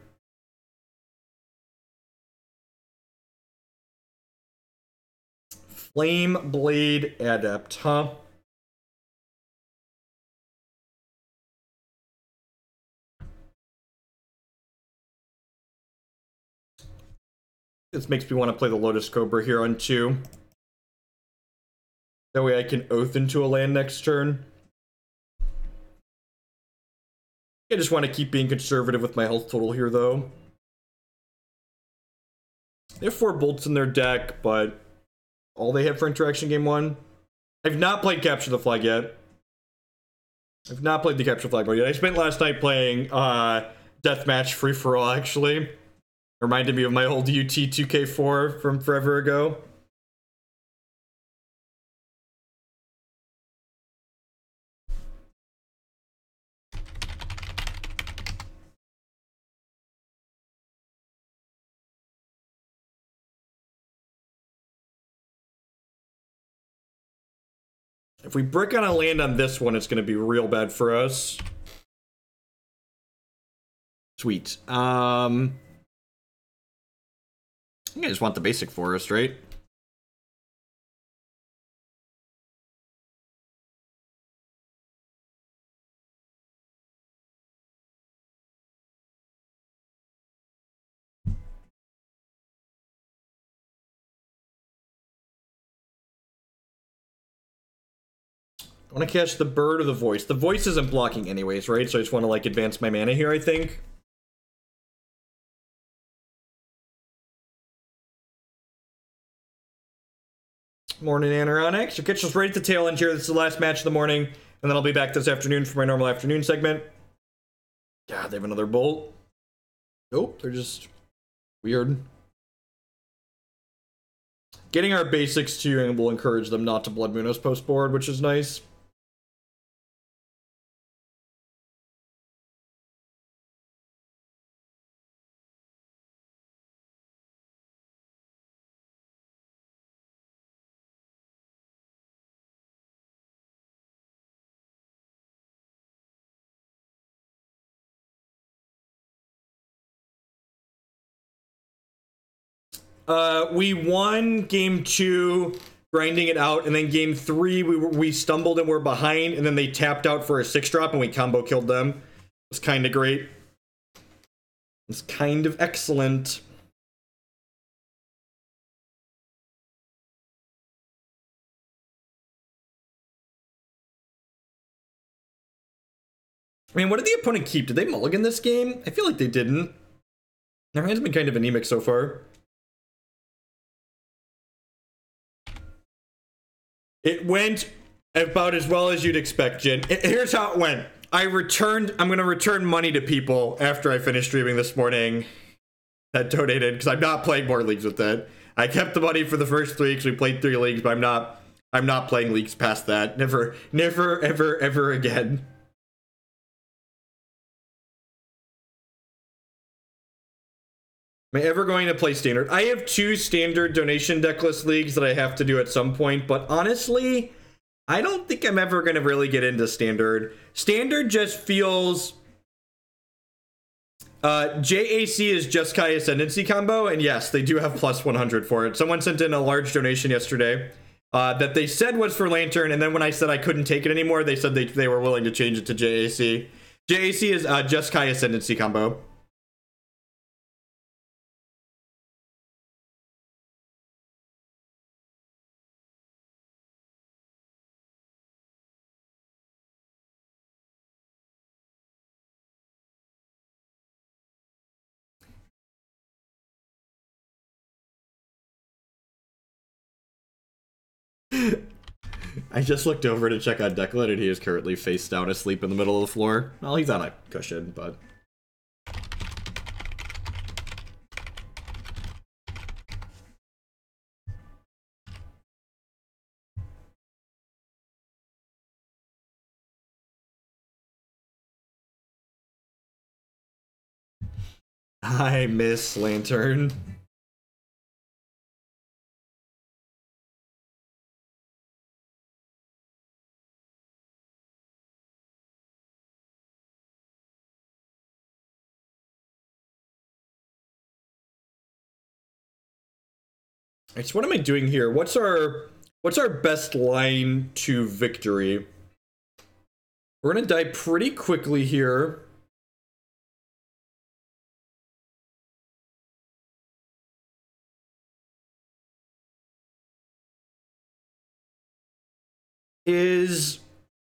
Flame Blade Adept, huh? This makes me want to play the Lotus Cobra here on 2. That way I can Oath into a land next turn. I just want to keep being conservative with my health total here, though. They have 4 bolts in their deck, but all they have for interaction game 1. I've not played Capture the Flag yet. I've not played the Capture the Flag mode yet. I spent last night playing Deathmatch Free-For-All, actually. Reminded me of my old UT 2K4 from forever ago. If we brick on a land on this one, it's going to be real bad for us. Sweet. think I just want the basic forest, right? I want to catch the bird or the voice. The voice isn't blocking anyways, right? So I just want to, like, advance my mana here, I think. Morning, Anoronics. Your catch us right at the tail end here. This is the last match of the morning. And then I'll be back this afternoon for my normal afternoon segment. God, they have another bolt. Nope, they're just weird. Getting our basics to will encourage them not to Blood Moon us post board, which is nice. We won game 2, grinding it out, and then game 3 we stumbled and were behind, and then they tapped out for a 6-drop and we combo killed them. It was kind of great. It's kind of excellent. I mean, what did the opponent keep? Did they mulligan this game? I feel like they didn't. Their hand's been kind of anemic so far. It went about as well as you'd expect, Jin. Here's how it went. I'm going to return money to people after I finish streaming this morning that donated, because I'm not playing more leagues with it. I kept the money for the first 3 because we played 3 leagues, but I'm not playing leagues past that. Never, ever again. Am I ever going to play Standard? I have 2 Standard donation decklist leagues that I have to do at some point, but honestly, I don't think I'm ever going to really get into Standard. Standard just feels... JAC is Jeskai Ascendancy combo, and yes, they do have plus 100 for it. Someone sent in a large donation yesterday that they said was for Lantern, and then when I said I couldn't take it anymore, they said they were willing to change it to JAC. JAC is Jeskai Ascendancy combo. I just looked over to check on Declan, and he is currently face down asleep in the middle of the floor. Well, he's on a cushion, but... I miss Lantern. So what am I doing here? What's our best line to victory? We're gonna die pretty quickly here. Is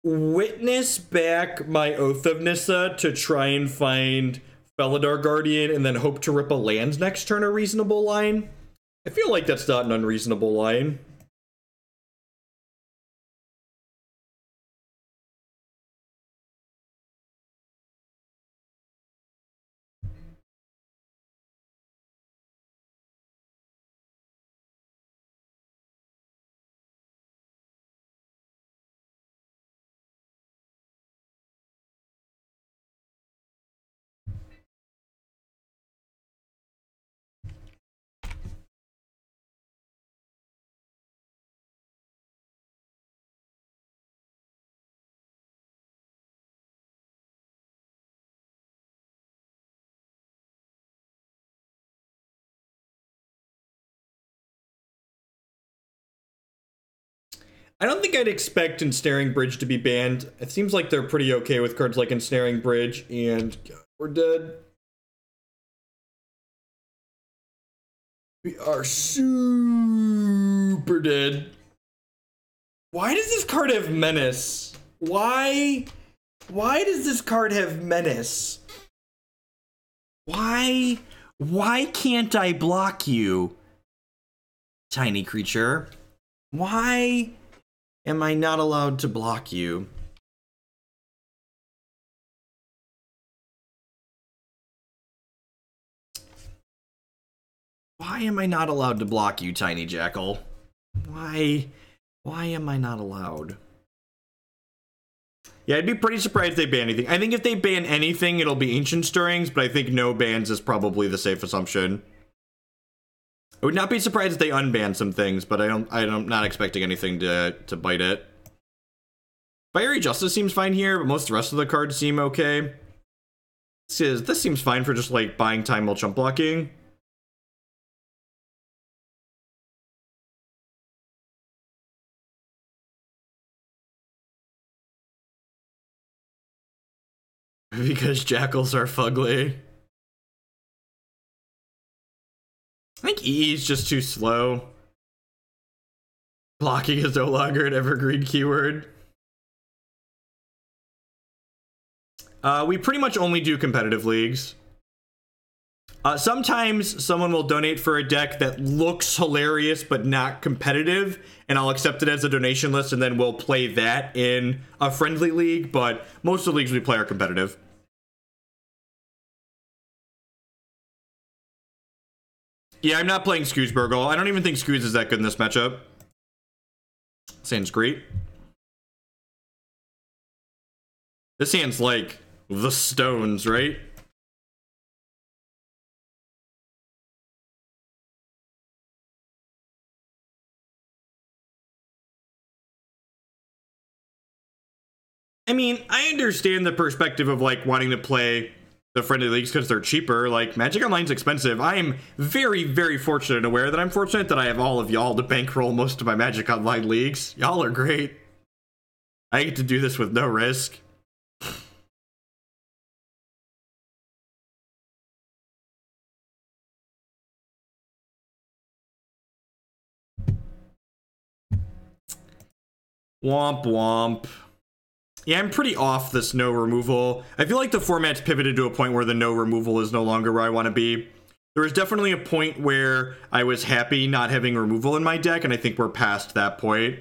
Witness back my Oath of Nissa to try and find Felidar Guardian and then hope to rip a land next turn a reasonable line? I feel like that's not an unreasonable line. I don't think I'd expect Ensnaring Bridge to be banned. It seems like they're pretty okay with cards like Ensnaring Bridge, and God, we're dead. We are super dead. Why does this card have Menace? Why does this card have Menace? Why can't I block you, tiny creature? Why am I not allowed to block you? Why am I not allowed to block you, tiny jackal? Why am I not allowed? Yeah, I'd be pretty surprised if they ban anything. I think if they ban anything, it'll be Ancient Stirrings, but I think no bans is probably the safe assumption. I would not be surprised if they unban some things, but I'm not expecting anything to bite it. Fiery Justice seems fine here, but most of the rest of the cards seem okay. This seems fine for just like buying time while chump blocking. Because jackals are fugly. I think EE is just too slow. Blocking is no longer an evergreen keyword. We pretty much only do competitive leagues. Sometimes someone will donate for a deck that looks hilarious but not competitive, and I'll accept it as a donation list, and then we'll play that in a friendly league, but most of the leagues we play are competitive. Yeah, I'm not playing Skoosburgle. I don't even think Skoos is that good in this matchup. This great. This hand's like the Stones, right? I mean, I understand the perspective of like wanting to play the friendly leagues because they're cheaper. Like, Magic Online's expensive. I am very, very fortunate and aware that I'm fortunate that I have all of y'all to bankroll most of my Magic Online leagues. Y'all are great. I get to do this with no risk. Womp womp. Yeah, I'm pretty off this no removal. I feel like the format's pivoted to a point where the no removal is no longer where I want to be. There was definitely a point where I was happy not having removal in my deck, and I think we're past that point.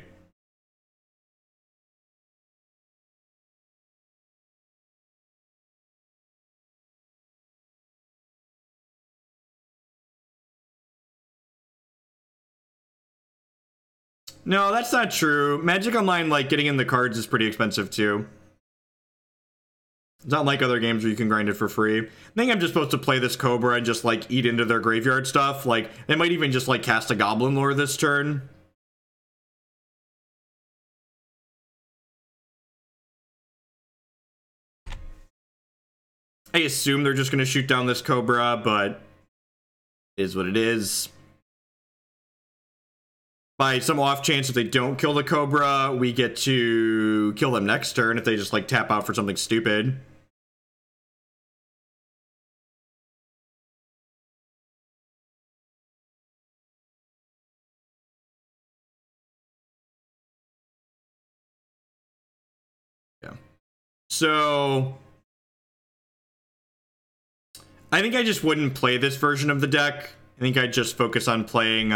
No, that's not true. Magic Online, like, getting in the cards is pretty expensive, too. It's not like other games where you can grind it for free. I think I'm just supposed to play this Cobra and just, like, eat into their graveyard stuff. Like, they might even just, like, cast a Goblin Lore this turn. I assume they're just going to shoot down this Cobra, but it is what it is. By some off chance, if they don't kill the Cobra, we get to kill them next turn if they just, like, tap out for something stupid. Yeah. So I think I just wouldn't play this version of the deck. I think I'd just focus on playing,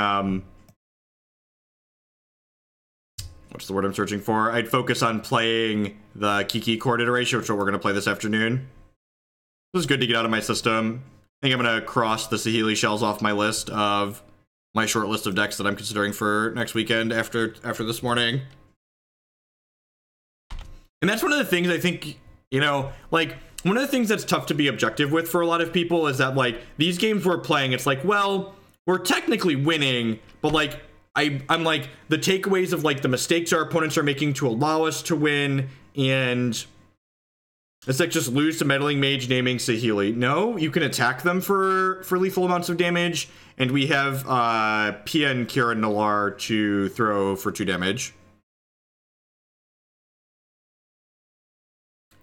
what's the word I'm searching for? I'd focus on playing the Kiki Court iteration, which is what we're going to play this afternoon. This is good to get out of my system. I think I'm going to cross the Saheeli shells off my list of my short list of decks that I'm considering for next weekend after this morning. And that's one of the things I think, you know, like, one of the things that's tough to be objective with for a lot of people is that, like, these games we're playing, it's like, well, we're technically winning, but, like, I'm like, the takeaways of, like, the mistakes our opponents are making to allow us to win, and it's like, just lose to Meddling Mage naming Saheeli. No, you can attack them for lethal amounts of damage, and we have Pia and Kiran Nalaar to throw for 2 damage.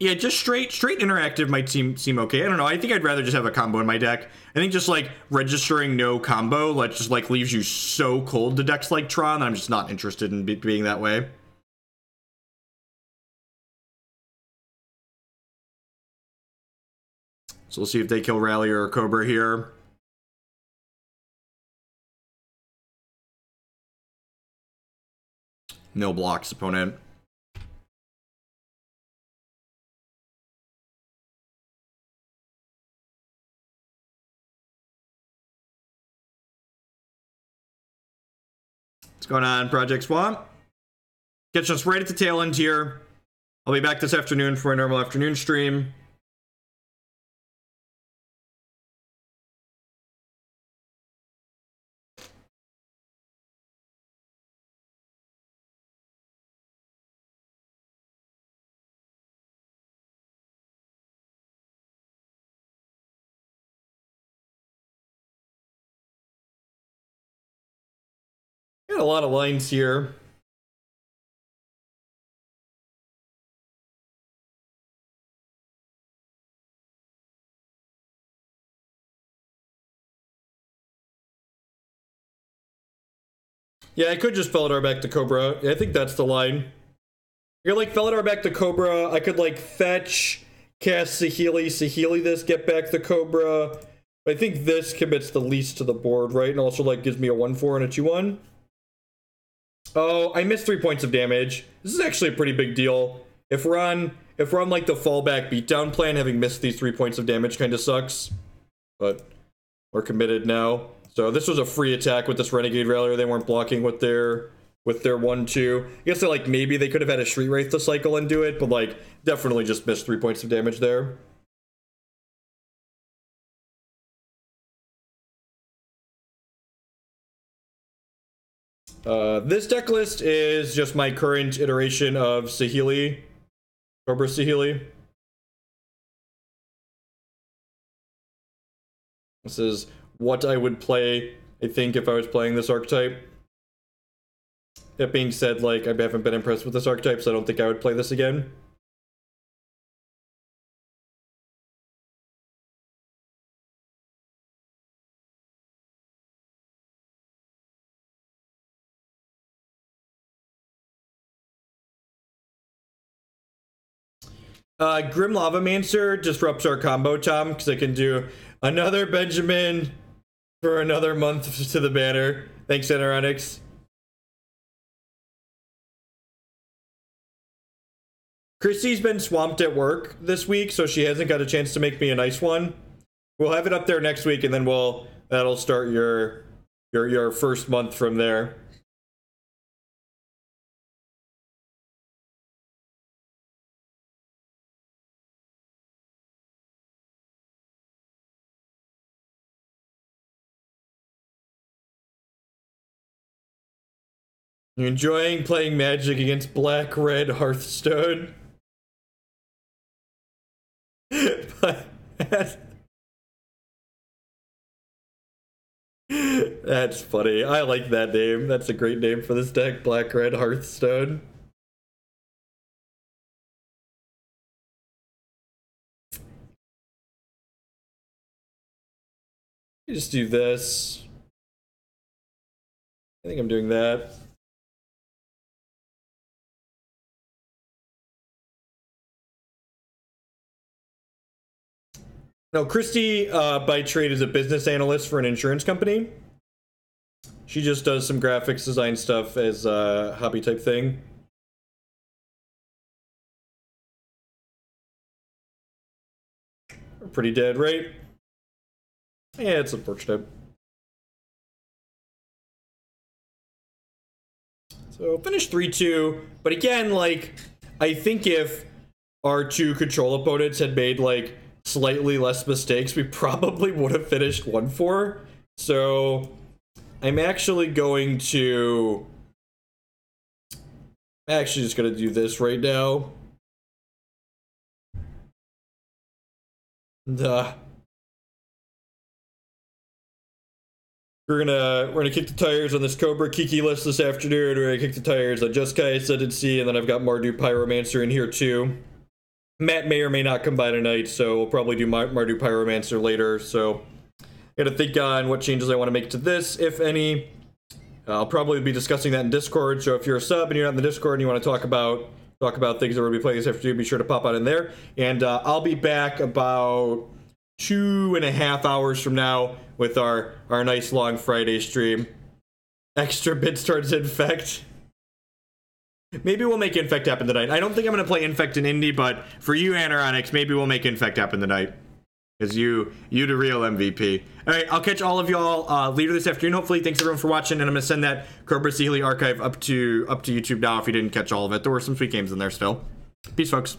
Yeah, just straight interactive might seem okay. I don't know. I think I'd rather just have a combo in my deck. I think just like registering no combo, like just like leaves you so cold to decks like Tron that I'm just not interested in being that way. So we'll see if they kill Rallier or Cobra here. No blocks, opponent. What's going on, Project Swamp? Catch us right at the tail end here. I'll be back this afternoon for a normal afternoon stream. Got a lot of lines here. Yeah, I could just Felidar back to Cobra. I think that's the line. I could like Felidar back to Cobra. I could like fetch, cast Saheeli this, get back the Cobra. I think this commits the least to the board, right? And also like gives me a 1/4 and a 2/1. Oh, I missed 3 points of damage. This is actually a pretty big deal. If we're on like the fallback beatdown plan, having missed these 3 points of damage kind of sucks. But we're committed now. So this was a free attack with this Renegade Rallier. They weren't blocking with their 1/2. I guess like maybe they could have had a Street Wraith to cycle and do it, but like definitely just missed 3 points of damage there. This deck list is just my current iteration of Saheeli, Cobra Saheeli. This is what I would play, I think, if I was playing this archetype. That being said, like, I haven't been impressed with this archetype, so I don't think I would play this again. Grim Lavamancer disrupts our combo, Tom, because I can do another Benjamin for another month to the banner. Thanks, Eneronics. Christy's been swamped at work this week, so she hasn't got a chance to make me a nice one. We'll have it up there next week, and then that'll start your first month from there. You enjoying playing Magic against Black-Red Hearthstone? That's funny. I like that name. That's a great name for this deck, Black-Red Hearthstone. Just do this. I think I'm doing that. No, Christy, by trade, is a business analyst for an insurance company. She just does some graphics design stuff as a hobby type thing. We're pretty dead, right? Yeah, it's unfortunate. So finish 3-2, but again, like, I think if our two control opponents had made like slightly less mistakes, we probably would have finished 1-4. So I'm actually going to just gonna do this right now. We're gonna kick the tires on this Cobra Kiki list this afternoon. We're gonna kick the tires on Just Kai Ascendancy, and then I've got Mardu Pyromancer in here too. Matt may or may not come by tonight, so we'll probably do Mardu Pyromancer later. So gotta think on what changes I want to make to this, if any. I'll probably be discussing that in Discord, so if you're a sub and you're not in the Discord and you want to talk about things that we'll be playing this afternoon, be sure to pop out in there. And I'll be back about 2.5 hours from now with our nice long Friday stream. Extra bits towards Infect. Maybe we'll make Infect happen tonight. I don't think I'm going to play Infect in Indy, but for you, Anoronics, maybe we'll make Infect happen tonight. Because you the real MVP. Alright, I'll catch all of y'all later this afternoon, hopefully. Thanks everyone for watching, and I'm going to send that Cobra Saheeli archive up to YouTube now if you didn't catch all of it. There were some sweet games in there still. Peace, folks.